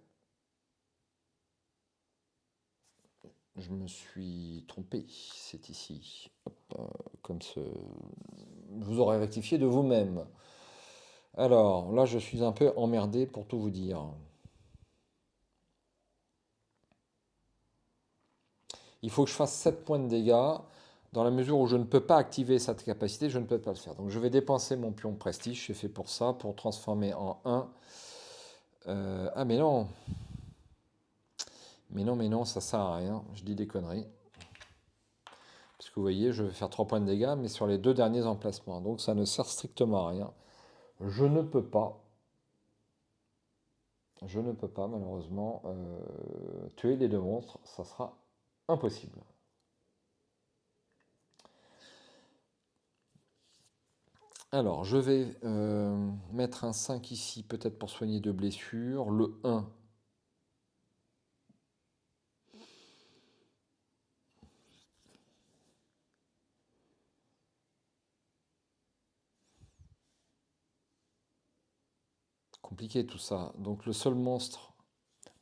Je me suis trompé. C'est ici. Hop, comme ce... Vous aurez rectifié de vous-même. Alors, là, je suis un peu emmerdé pour tout vous dire. Il faut que je fasse 7 points de dégâts. Dans la mesure où je ne peux pas activer cette capacité, je ne peux pas le faire. Donc je vais dépenser mon pion prestige, c'est fait pour ça, pour transformer en 1. Ah mais non. Mais non, ça sert à rien. Je dis des conneries. Parce que vous voyez, je vais faire 3 points de dégâts, mais sur les 2 derniers emplacements. Donc ça ne sert strictement à rien. Je ne peux pas. Je ne peux pas, malheureusement, tuer les 2 monstres. Ça sera impossible. Alors, je vais mettre un 5 ici, peut-être pour soigner 2 blessures. Le 1. Compliqué tout ça. Donc le seul monstre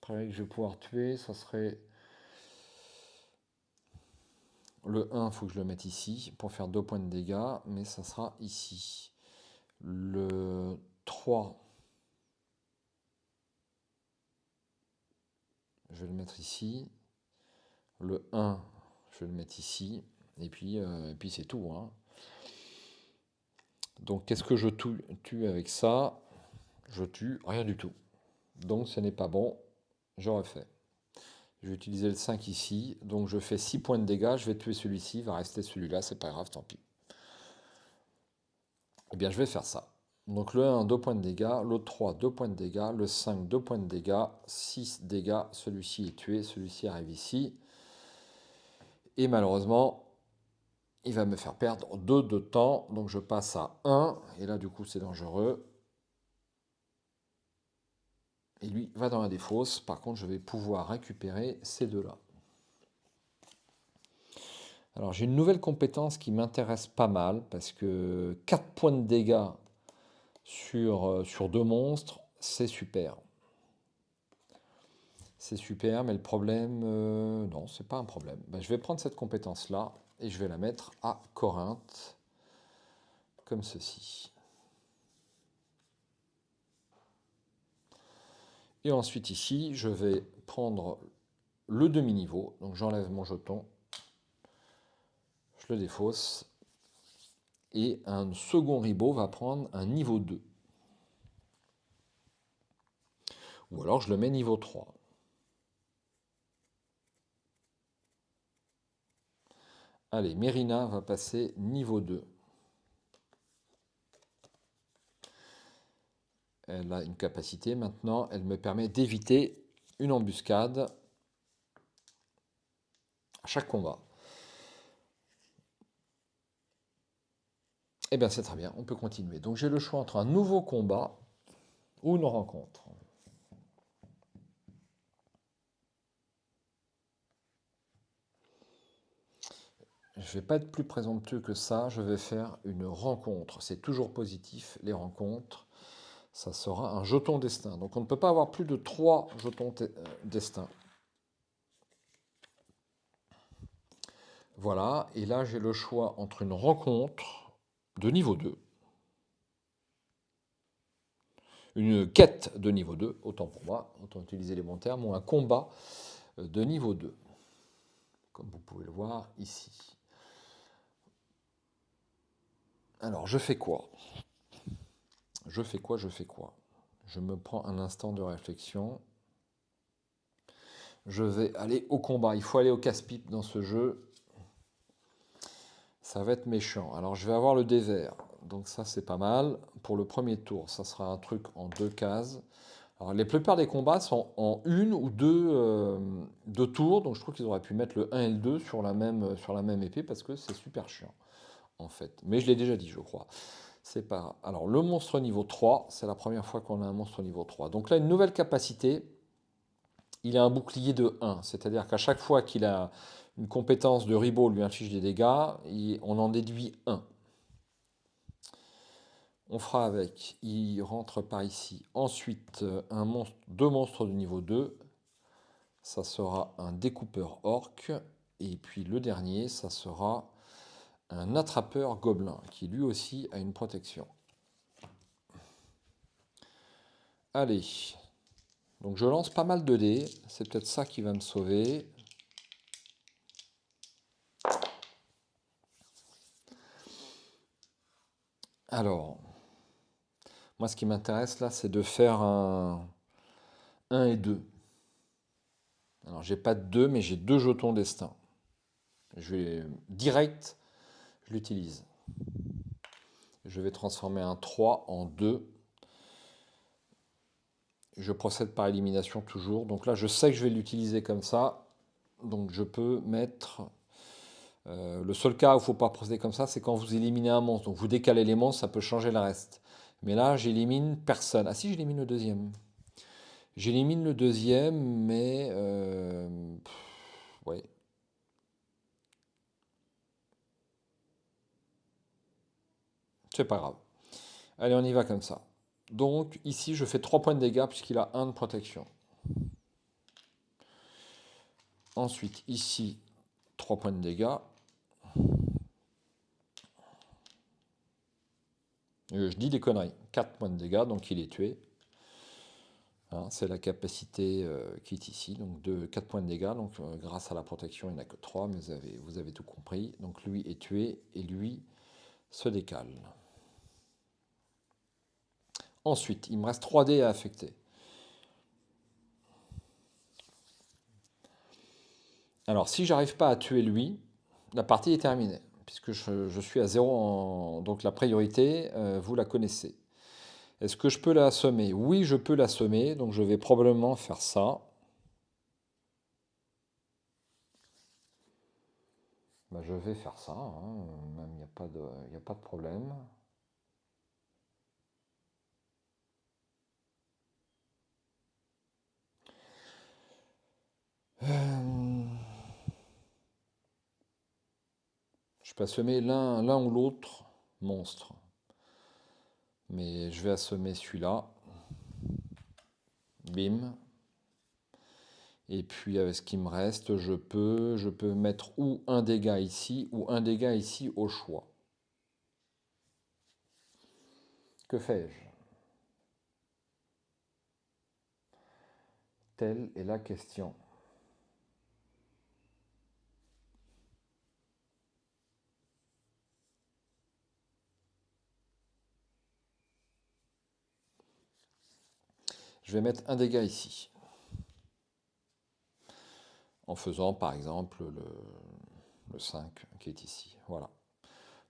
après que je vais pouvoir tuer, ça serait le 1, il faut que je le mette ici pour faire 2 points de dégâts, mais ça sera ici. Le 3, je vais le mettre ici. Le 1, je vais le mettre ici. Et puis c'est tout, hein. Donc qu'est-ce que je tue avec ça? Je tue rien du tout. Donc ce n'est pas bon. Je refais. Je vais utiliser le 5 ici. Donc je fais 6 points de dégâts. Je vais tuer celui-ci. Il va rester celui-là. C'est pas grave, tant pis. Eh bien, je vais faire ça. Donc le 1, 2 points de dégâts. L'autre 3, 2 points de dégâts. Le 5, 2 points de dégâts. 6 dégâts. Celui-ci est tué. Celui-ci arrive ici. Et malheureusement, il va me faire perdre 2 de temps. Donc je passe à 1. Et là, du coup, c'est dangereux. Et lui va dans la défausse. Par contre, je vais pouvoir récupérer ces deux-là. Alors, j'ai une nouvelle compétence qui m'intéresse pas mal. Parce que 4 points de dégâts sur 2 monstres, c'est super. C'est super, mais le problème... non, c'est pas un problème. Ben, je vais prendre cette compétence-là et je vais la mettre à Corinthe. Comme ceci. Et ensuite ici, je vais prendre le demi-niveau. Donc j'enlève mon jeton. Je le défausse. Et un second ribot va prendre un niveau 2. Ou alors je le mets niveau 3. Allez, Mérina va passer niveau 2. Elle a une capacité maintenant. Elle me permet d'éviter une embuscade à chaque combat. Eh bien, c'est très bien, on peut continuer. Donc, j'ai le choix entre un nouveau combat ou une rencontre. Je ne vais pas être plus présomptueux que ça, je vais faire une rencontre. C'est toujours positif, les rencontres. Ça sera un jeton destin. Donc, on ne peut pas avoir plus de 3 jetons destin. Voilà, et là, j'ai le choix entre une rencontre de niveau 2, une quête de niveau 2, autant pour moi, autant utiliser les bons termes, ou un combat de niveau 2, comme vous pouvez le voir ici. Alors, je fais quoi? Je fais quoi? Je me prends un instant de réflexion. Je vais aller au combat. Il faut aller au casse-pipe dans ce jeu. Ça va être méchant. Alors, je vais avoir le dé vert. Donc ça, c'est pas mal. Pour le premier tour, ça sera un truc en 2 cases. Alors, la plupart des combats sont en 1 ou 2 tours. Donc, je trouve qu'ils auraient pu mettre le 1 et le 2 sur la même épée parce que c'est super chiant, en fait. Mais je l'ai déjà dit, je crois. C'est pas grave. Alors, le monstre niveau 3, c'est la première fois qu'on a un monstre niveau 3. Donc là, une nouvelle capacité, il a un bouclier de 1. C'est-à-dire qu'à chaque fois qu'il a une compétence de ribot lui inflige des dégâts, on en déduit 1. On fera avec. Il rentre par ici. Ensuite, 2 monstres de niveau 2. Ça sera un découpeur orc. Et puis le dernier, ça sera un attrapeur gobelin, qui lui aussi a une protection. Allez. Donc je lance pas mal de dés. C'est peut-être ça qui va me sauver. Alors, moi ce qui m'intéresse là, c'est de faire un 1 et 2. Alors j'ai pas de 2, mais j'ai 2 jetons destin. Je vais direct, je l'utilise. Je vais transformer un 3 en 2. Je procède par élimination toujours. Donc là, je sais que je vais l'utiliser comme ça. Donc je peux mettre... le seul cas où il ne faut pas procéder comme ça, c'est quand vous éliminez un monstre. Donc vous décalez les monstres, ça peut changer le reste. Mais là, j'élimine personne. Ah si, j'élimine le deuxième. J'élimine le deuxième, mais... ouais. C'est pas grave. Allez, on y va comme ça. Donc ici, je fais 3 points de dégâts puisqu'il a 1 de protection. Ensuite, ici, 3 points de dégâts. Je dis des conneries. 4 points de dégâts, donc il est tué. Hein, c'est la capacité qui est ici, donc de 4 points de dégâts. Donc grâce à la protection, il n'y en a que 3, mais vous avez tout compris. Donc lui est tué et lui se décale. Ensuite, il me reste 3 dés à affecter. Alors, si j'arrive pas à tuer lui, la partie est terminée, puisque je suis à 0 en... Donc la priorité, vous la connaissez. Est-ce que je peux l'assommer? Oui, je peux l'assommer, donc je vais probablement faire ça. Ben, je vais faire ça, hein. Même il n'y a pas de problème. Je peux assommer l'un ou l'autre monstre. Mais je vais assommer celui-là. Bim. Et puis avec ce qui me reste, je peux mettre ou un dégât ici ou un dégât ici au choix. Que fais-je? Telle est la question. Je vais mettre un dégât ici. En faisant par exemple le 5 qui est ici. Voilà.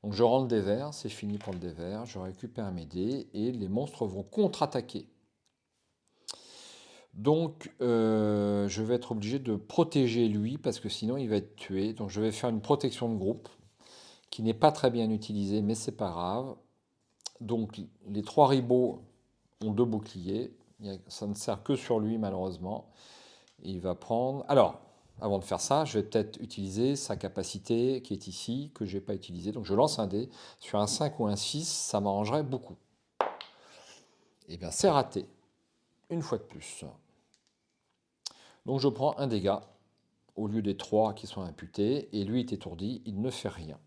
Donc je rentre des verts, c'est fini pour le dévers. Je récupère mes dés et les monstres vont contre-attaquer. Donc je vais être obligé de protéger lui parce que sinon il va être tué. Donc je vais faire une protection de groupe qui n'est pas très bien utilisée, mais c'est pas grave. Donc les 3 ribots ont 2 boucliers. Ça ne sert que sur lui malheureusement. Il va prendre... Alors, avant de faire ça, je vais peut-être utiliser sa capacité qui est ici, que je n'ai pas utilisée. Donc je lance un dé. Sur un 5 ou un 6, ça m'arrangerait beaucoup. Eh bien, c'est raté. Une fois de plus. Donc je prends un dégât au lieu des 3 qui sont imputés. Et lui est étourdi, il ne fait rien.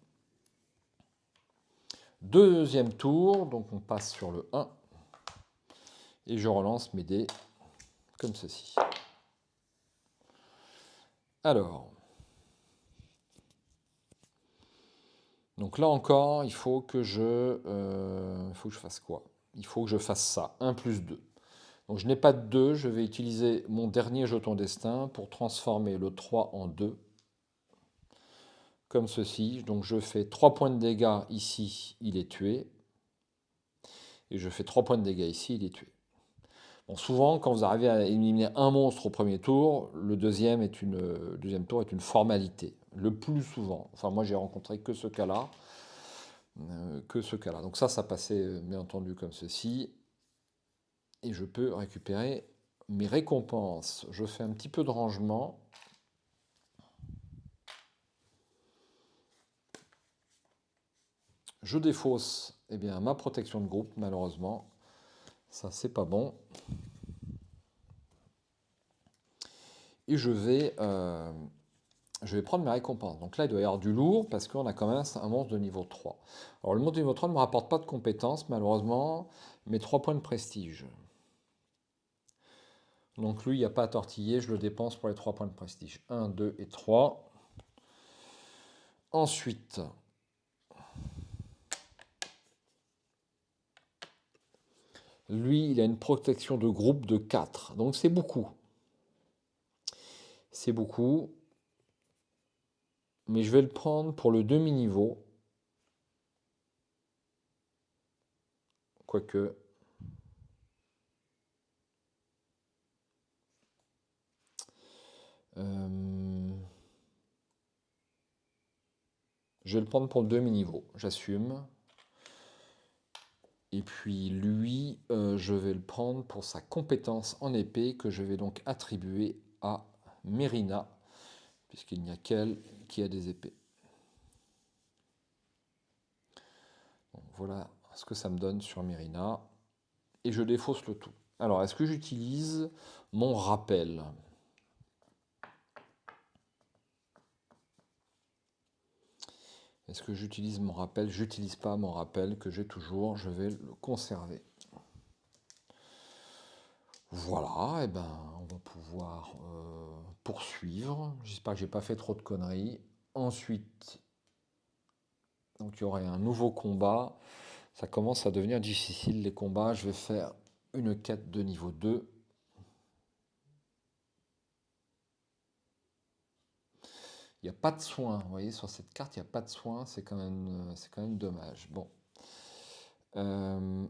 Deuxième tour, donc on passe sur le 1. Et je relance mes dés comme ceci. Alors, donc là encore, il faut que je fasse quoi? Il faut que je fasse ça, 1 plus 2. Donc je n'ai pas de 2, je vais utiliser mon dernier jeton destin pour transformer le 3 en 2. Comme ceci. Donc je fais 3 points de dégâts ici, il est tué. Et je fais 3 points de dégâts ici, il est tué. Bon, souvent, quand vous arrivez à éliminer un monstre au premier tour, le deuxième tour est une formalité. Le plus souvent. Enfin, moi, j'ai rencontré que ce cas-là. Donc ça passait bien entendu comme ceci. Et je peux récupérer mes récompenses. Je fais un petit peu de rangement. Je défausse ma protection de groupe, malheureusement. Ça, c'est pas bon. Et je vais prendre mes récompenses. Donc là, il doit y avoir du lourd parce qu'on a quand même un monstre de niveau 3. Alors le monstre de niveau 3 ne me rapporte pas de compétences, malheureusement, mais 3 points de prestige. Donc lui, il n'y a pas à tortiller, je le dépense pour les 3 points de prestige. 1, 2 et 3. Ensuite, lui, il a une protection de groupe de 4. Donc c'est beaucoup. C'est beaucoup. Mais je vais le prendre pour le demi-niveau. Quoique. Je vais le prendre pour le demi-niveau. J'assume. Et puis lui, je vais le prendre pour sa compétence en épée que je vais donc attribuer à Mérina, puisqu'il n'y a qu'elle qui a des épées. Donc, voilà ce que ça me donne sur Mérina. et je défausse le tout. Alors, est-ce que j'utilise mon rappel? Est-ce que j'utilise mon rappel? J'utilise pas mon rappel que j'ai toujours, je vais le conserver. Voilà, et ben on va pouvoir poursuivre. J'espère que j'ai pas fait trop de conneries. Ensuite, donc il y aurait un nouveau combat. Ça commence à devenir difficile les combats. Je vais faire une quête de niveau 2. Il n'y a pas de soin, vous voyez, sur cette carte, il n'y a pas de soin, c'est quand même dommage. Bon. Euh,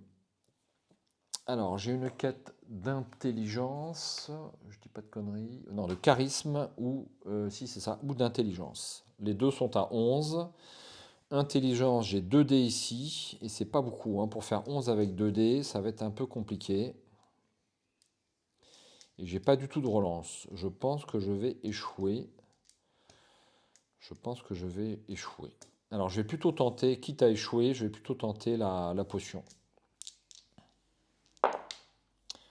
alors, j'ai une quête d'intelligence, je dis pas de conneries, non, de charisme, ou, si c'est ça, ou d'intelligence. Les deux sont à 11. Intelligence, j'ai 2 dés ici, et c'est pas beaucoup, hein. Pour faire 11 avec 2 dés, ça va être un peu compliqué. Et j'ai pas du tout de relance. Je pense que je vais échouer. Je pense que je vais échouer. Alors, je vais plutôt tenter, quitte à échouer, je vais plutôt tenter la potion.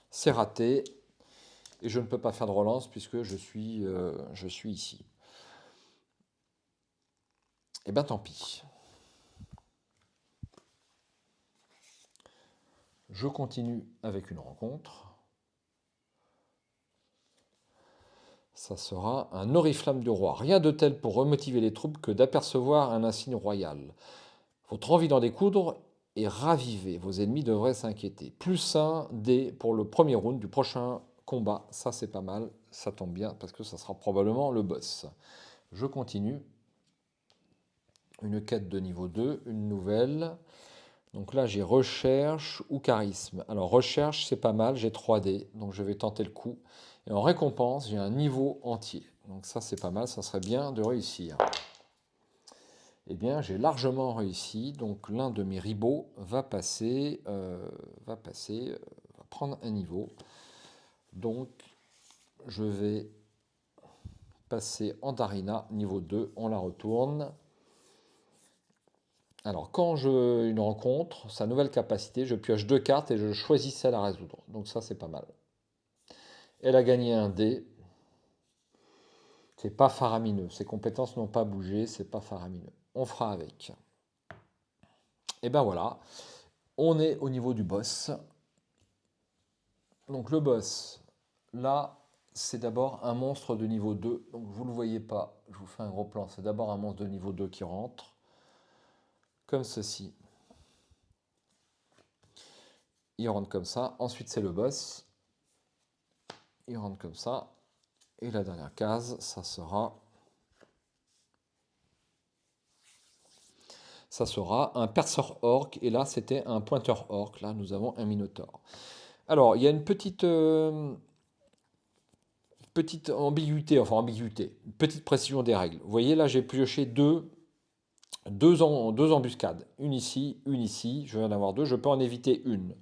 C'est raté. Et je ne peux pas faire de relance puisque je suis ici. Eh bien, tant pis. Je continue avec une rencontre. Ça sera un oriflamme du roi. Rien de tel pour remotiver les troupes que d'apercevoir un insigne royal. Votre envie d'en découdre est ravivée. Vos ennemis devraient s'inquiéter. Plus un dé pour le premier round du prochain combat. Ça, c'est pas mal. Ça tombe bien parce que ça sera probablement le boss. Je continue. Une quête de niveau 2, une nouvelle. Donc là, j'ai recherche ou charisme. Alors, recherche, c'est pas mal, j'ai 3 dés, donc je vais tenter le coup. Et en récompense, j'ai un niveau entier. Donc ça, c'est pas mal, ça serait bien de réussir. Eh bien, j'ai largement réussi, donc l'un de mes ribots va va prendre un niveau. Donc, je vais passer en Darina, niveau 2, on la retourne. Alors, quand je une rencontre, sa nouvelle capacité, je pioche 2 cartes et je choisis celle à résoudre. Donc ça, c'est pas mal. Elle a gagné un dé. C'est pas faramineux. Ses compétences n'ont pas bougé, c'est pas faramineux. On fera avec. Et ben voilà, on est au niveau du boss. Donc le boss, là, c'est d'abord un monstre de niveau 2. Donc vous ne le voyez pas, je vous fais un gros plan. C'est d'abord un monstre de niveau 2 qui rentre. Comme ceci. Il rentre comme ça. Ensuite, c'est le boss. Il rentre comme ça. Et la dernière case, ça sera un perceur orc. Et là, c'était un pointeur orc. Là, nous avons un minotaure. Alors, il y a une petite ambiguïté, une petite précision des règles. Vous voyez, là, j'ai pioché deux embuscades. Une ici, une ici. Je viens d'avoir 2. Je peux en éviter une.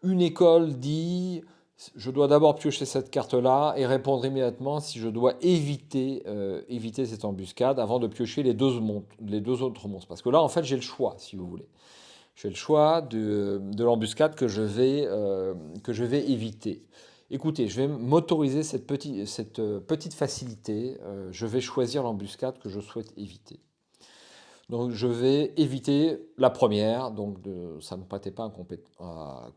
Une école dit, je dois d'abord piocher cette carte-là et répondre immédiatement si je dois éviter cette embuscade avant de piocher les deux autres monstres. Parce que là, en fait, j'ai le choix, si vous voulez. J'ai le choix de l'embuscade que je vais éviter. Écoutez, je vais m'autoriser cette petite facilité. Je vais choisir l'embuscade que je souhaite éviter. Donc je vais éviter la première, donc ça ne prêtait pas à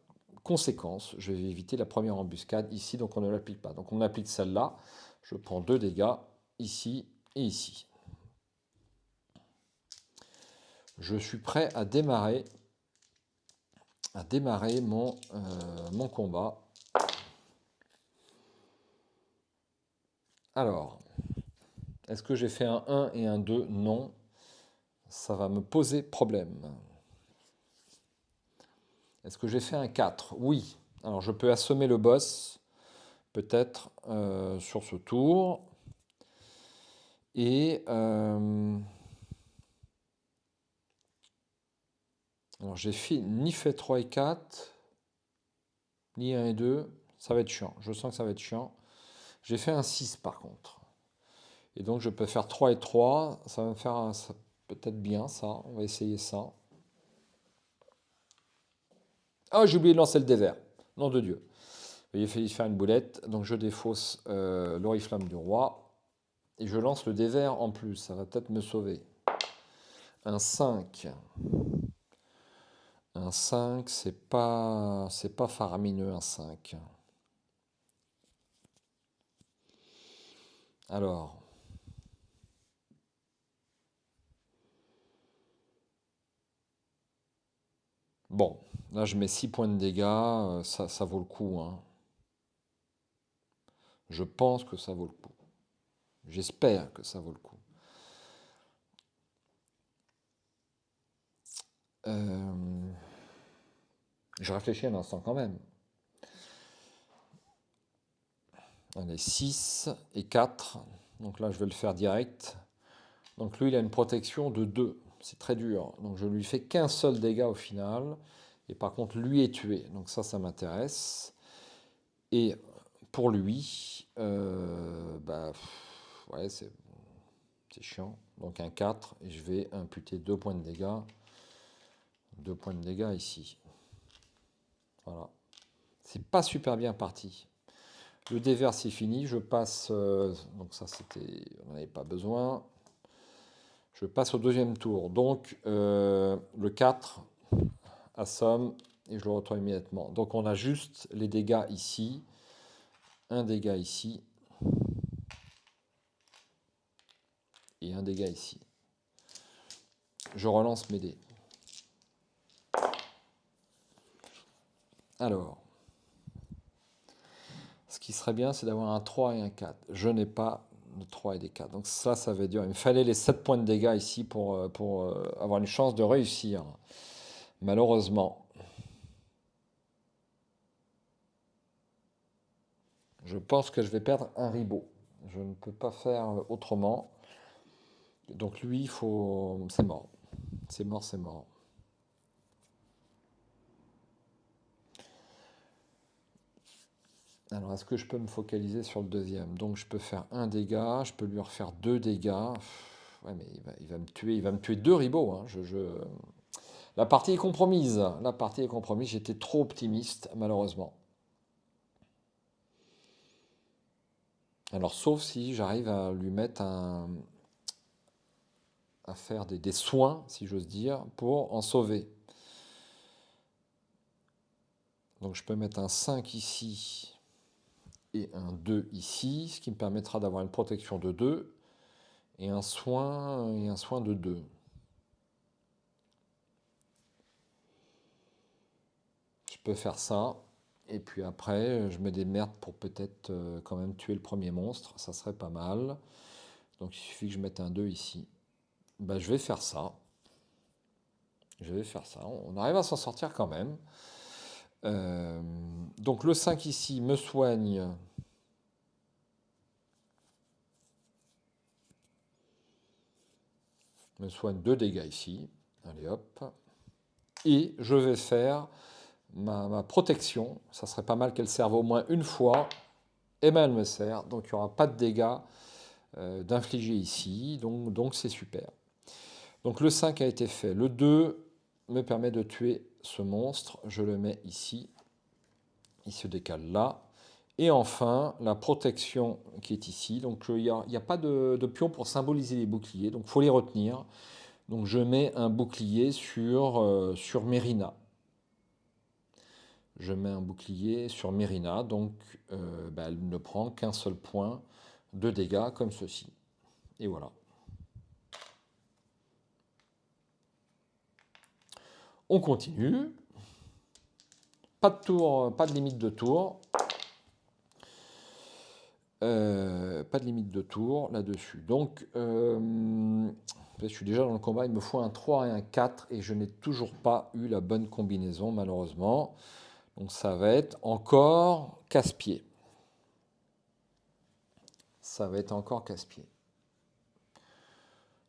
conséquence. Je vais éviter la première embuscade ici, donc on ne l'applique pas. Donc on applique celle-là. Je prends 2 dégâts ici et ici. Je suis prêt à démarrer mon combat. Alors, est-ce que j'ai fait un 1 et un 2? Non. Ça va me poser problème. Est-ce que j'ai fait un 4? Oui. Alors, je peux assommer le boss, peut-être, sur ce tour. Et... alors, j'ai ni fait 3 et 4, ni 1 et 2. Ça va être chiant. Je sens que ça va être chiant. J'ai fait un 6 par contre. Et donc, je peux faire 3 et 3. Ça va me faire peut-être bien ça. On va essayer ça. Ah, j'ai oublié de lancer le dé vert. Nom de Dieu. Il a fallu faire une boulette. Donc je défausse l'oriflamme du roi. Et je lance le dé vert en plus. Ça va peut-être me sauver. Un 5. Un 5, c'est pas faramineux, un 5. Alors, bon, là je mets 6 points de dégâts, ça vaut le coup, hein. Je pense que ça vaut le coup. J'espère que ça vaut le coup. Euh, je réfléchis un instant quand même. Allez, 6 et 4. Donc là, je vais le faire direct. Donc lui, il a une protection de 2. C'est très dur. Donc je lui fais qu'un seul dégât au final. Et par contre, lui est tué. Donc ça m'intéresse. Et pour lui, ouais, c'est chiant. Donc un 4. Et je vais imputer 2 points de dégâts. 2 points de dégâts ici. Voilà. C'est pas super bien parti. Le dé vert, c'est fini. Je passe. Donc ça, c'était. On n'en avait pas besoin. Je passe au deuxième tour. Donc, le 4 assomme et je le retourne immédiatement. Donc, on a juste les dégâts ici. Un dégât ici. Et un dégât ici. Je relance mes dés. Alors, ce qui serait bien, c'est d'avoir un 3 et un 4. Je n'ai pas de 3 et des 4. Donc ça veut dire il me fallait les 7 points de dégâts ici pour avoir une chance de réussir. Malheureusement, je pense que je vais perdre un ribot. Je ne peux pas faire autrement. Donc lui, il faut. C'est mort. C'est mort, c'est mort. Alors, est-ce que je peux me focaliser sur le deuxième? Donc, je peux faire un dégât, je peux lui refaire deux dégâts. Ouais, mais il va me tuer, il va me tuer deux ribots, hein. La partie est compromise. La partie est compromise. J'étais trop optimiste, malheureusement. Alors, sauf si j'arrive à lui mettre à faire des soins, si j'ose dire, pour en sauver. Donc, je peux mettre un 5 ici et un 2 ici, ce qui me permettra d'avoir une protection de 2 et un soin de 2. Je peux faire ça. Et puis après, je mets des merdes pour peut-être quand même tuer le premier monstre. Ça serait pas mal. Donc il suffit que je mette un 2 ici. Bah, je vais faire ça. Je vais faire ça. On arrive à s'en sortir quand même. Euh, donc le 5 ici me soigne. Me soigne 2 dégâts ici. Allez hop. Et je vais faire ma protection. Ça serait pas mal qu'elle serve au moins une fois. Et bien elle me sert. Donc il n'y aura pas de dégâts d'infliger ici. Donc c'est super. Donc le 5 a été fait. Le 2 me permet de tuer ce monstre. Je le mets ici. Il se décale là. Et enfin, la protection qui est ici. Donc il n'y a pas de pion pour symboliser les boucliers. Donc il faut les retenir. Donc je mets un bouclier sur Mérina. Je mets un bouclier sur Mérina. Donc elle ne prend qu'un seul point de dégâts comme ceci. Et voilà. On continue. Pas de tour, pas de limite de tour. Pas de limite de tour là-dessus. Donc, je suis déjà dans le combat. Il me faut un 3 et un 4 et je n'ai toujours pas eu la bonne combinaison, malheureusement. Donc, ça va être encore casse-pied. Ça va être encore casse-pied.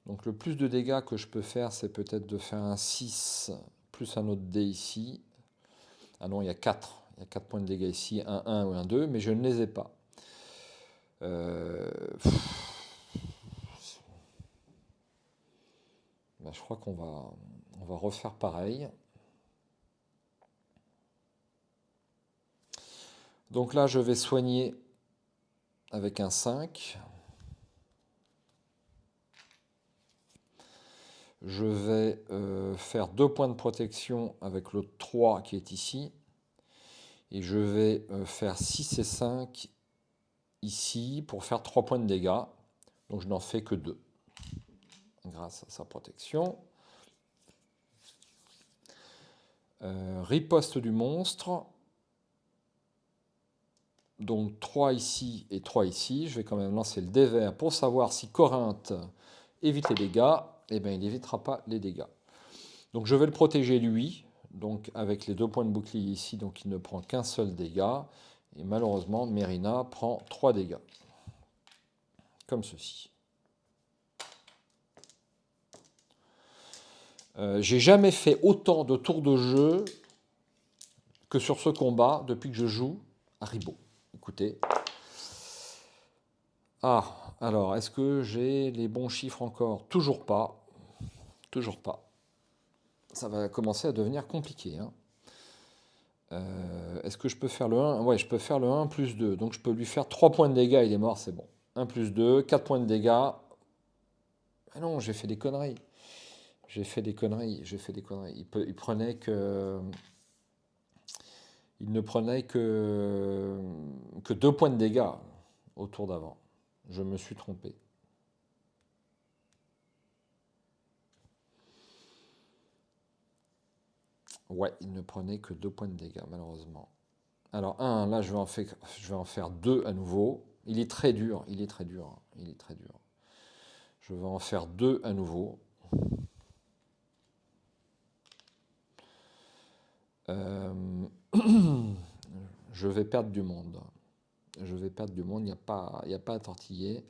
Donc, le plus de dégâts que je peux faire, c'est peut-être de faire un 6 plus un autre dé ici. Ah non, il y a 4. Il y a 4 points de dégâts ici, un 1 ou un 2, mais je ne les ai pas. Euh, je crois qu'on va refaire pareil. Donc là, je vais soigner avec un 5. Je vais faire 2 points de protection avec le 3 qui est ici. Et je vais faire 6 et 5 ici pour faire 3 points de dégâts. Donc je n'en fais que 2 grâce à sa protection. Riposte du monstre. Donc 3 ici et 3 ici. Je vais quand même lancer le dé vert pour savoir si Corinthe évite les dégâts. Eh bien, il n'évitera pas les dégâts. Donc je vais le protéger lui. Donc avec les 2 points de bouclier ici, donc il ne prend qu'un seul dégât. Et malheureusement, Mérina prend 3 dégâts. Comme ceci. J'ai jamais fait autant de tours de jeu que sur ce combat depuis que je joue à Ribot. Écoutez. Ah, alors, est-ce que j'ai les bons chiffres encore? Toujours pas. Toujours pas. Ça va commencer à devenir compliqué. Hein. Est-ce que je peux faire le 1? Ouais, je peux faire le 1 plus 2. Donc je peux lui faire 3 points de dégâts, il est mort, c'est bon. 1 plus 2, 4 points de dégâts. Ah non, j'ai fait des conneries. J'ai fait des conneries. Il prenait que... Il ne prenait que 2 points de dégâts au tour d'avant. Je me suis trompé. Ouais, il ne prenait que 2 points de dégâts, malheureusement. Alors, là, je vais en faire 2 à nouveau. Il est très dur, il est très dur. Je vais en faire 2 à nouveau. Je vais perdre du monde. Il n'y a pas à tortiller.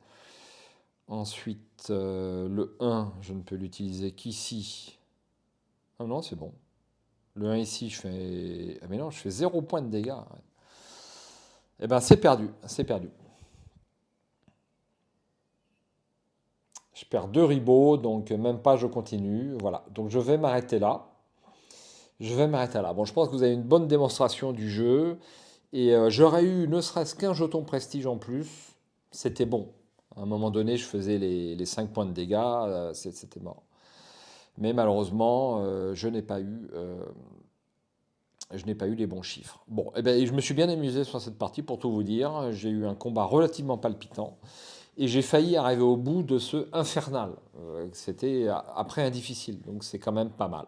Ensuite, le 1, je ne peux l'utiliser qu'ici. Ah non, c'est bon. Le 1 ici, je fais... Ah mais non, je fais 0 points de dégâts. Eh ben, c'est perdu. Je perds 2 ribots, donc même pas, je continue. Voilà, donc je vais m'arrêter là. Bon, je pense que vous avez une bonne démonstration du jeu. Et j'aurais eu ne serait-ce qu'un jeton prestige en plus. C'était bon. À un moment donné, je faisais les 5 points de dégâts. C'était mort. Mais malheureusement, je n'ai pas eu les bons chiffres. Bon, eh ben, je me suis bien amusé sur cette partie, pour tout vous dire. J'ai eu un combat relativement palpitant. Et j'ai failli arriver au bout de ce infernal. C'était après un difficile. Donc c'est quand même pas mal.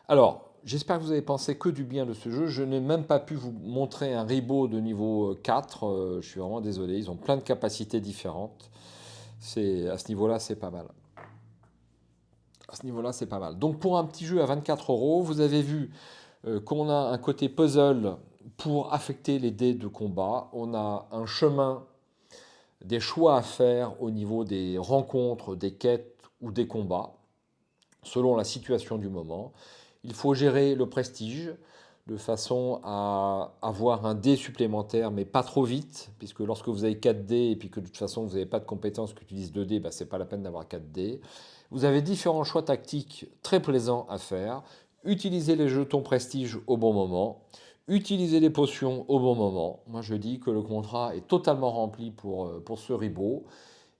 Alors, j'espère que vous avez pensé que du bien de ce jeu. Je n'ai même pas pu vous montrer un ribot de niveau 4. Je suis vraiment désolé. Ils ont plein de capacités différentes. À ce niveau-là, c'est pas mal. Donc pour un petit jeu à 24 €, vous avez vu qu'on a un côté puzzle pour affecter les dés de combat. On a un chemin, des choix à faire au niveau des rencontres, des quêtes ou des combats, selon la situation du moment. Il faut gérer le prestige de façon à avoir un dé supplémentaire, mais pas trop vite, puisque lorsque vous avez 4 dés et puis que de toute façon vous n'avez pas de compétences qui utilisent 2 dés, ce n'est pas la peine d'avoir 4 dés. Vous avez différents choix tactiques très plaisants à faire. Utilisez les jetons prestige au bon moment. Utilisez les potions au bon moment. Moi je dis que le contrat est totalement rempli pour ce ribot.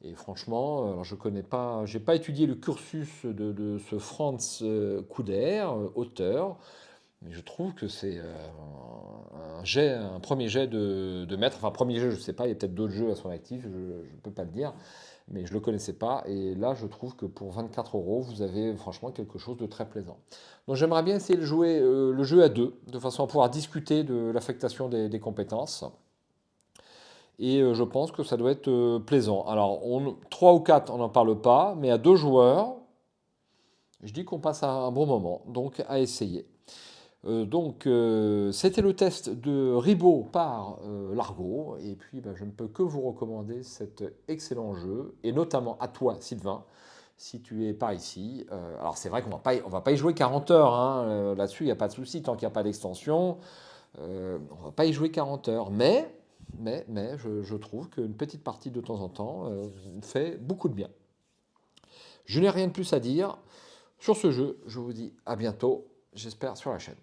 Et franchement, alors je connais pas, j'ai pas étudié le cursus de ce Franz Couder, auteur, mais je trouve que c'est un premier jet de maître. Enfin, premier jet, je sais pas, il y a peut-être d'autres jeux à son actif, je ne peux pas le dire, mais je le connaissais pas. Et là, je trouve que pour 24 €, vous avez franchement quelque chose de très plaisant. Donc j'aimerais bien essayer de jouer le jeu à deux, de façon à pouvoir discuter de l'affectation des compétences. Et je pense que ça doit être plaisant. Alors, 3 ou 4, on n'en parle pas, mais à 2 joueurs, je dis qu'on passe un bon moment, donc à essayer. C'était le test de Ribot par Largo, et puis je ne peux que vous recommander cet excellent jeu, et notamment à toi, Sylvain, si tu es par ici. Alors c'est vrai qu'on va pas y jouer 40 heures, hein, là-dessus il n'y a pas de souci, tant qu'il n'y a pas d'extension, on ne va pas y jouer 40 heures, mais je trouve qu'une petite partie de temps en temps fait beaucoup de bien. Je n'ai rien de plus à dire sur ce jeu, je vous dis à bientôt, j'espère sur la chaîne.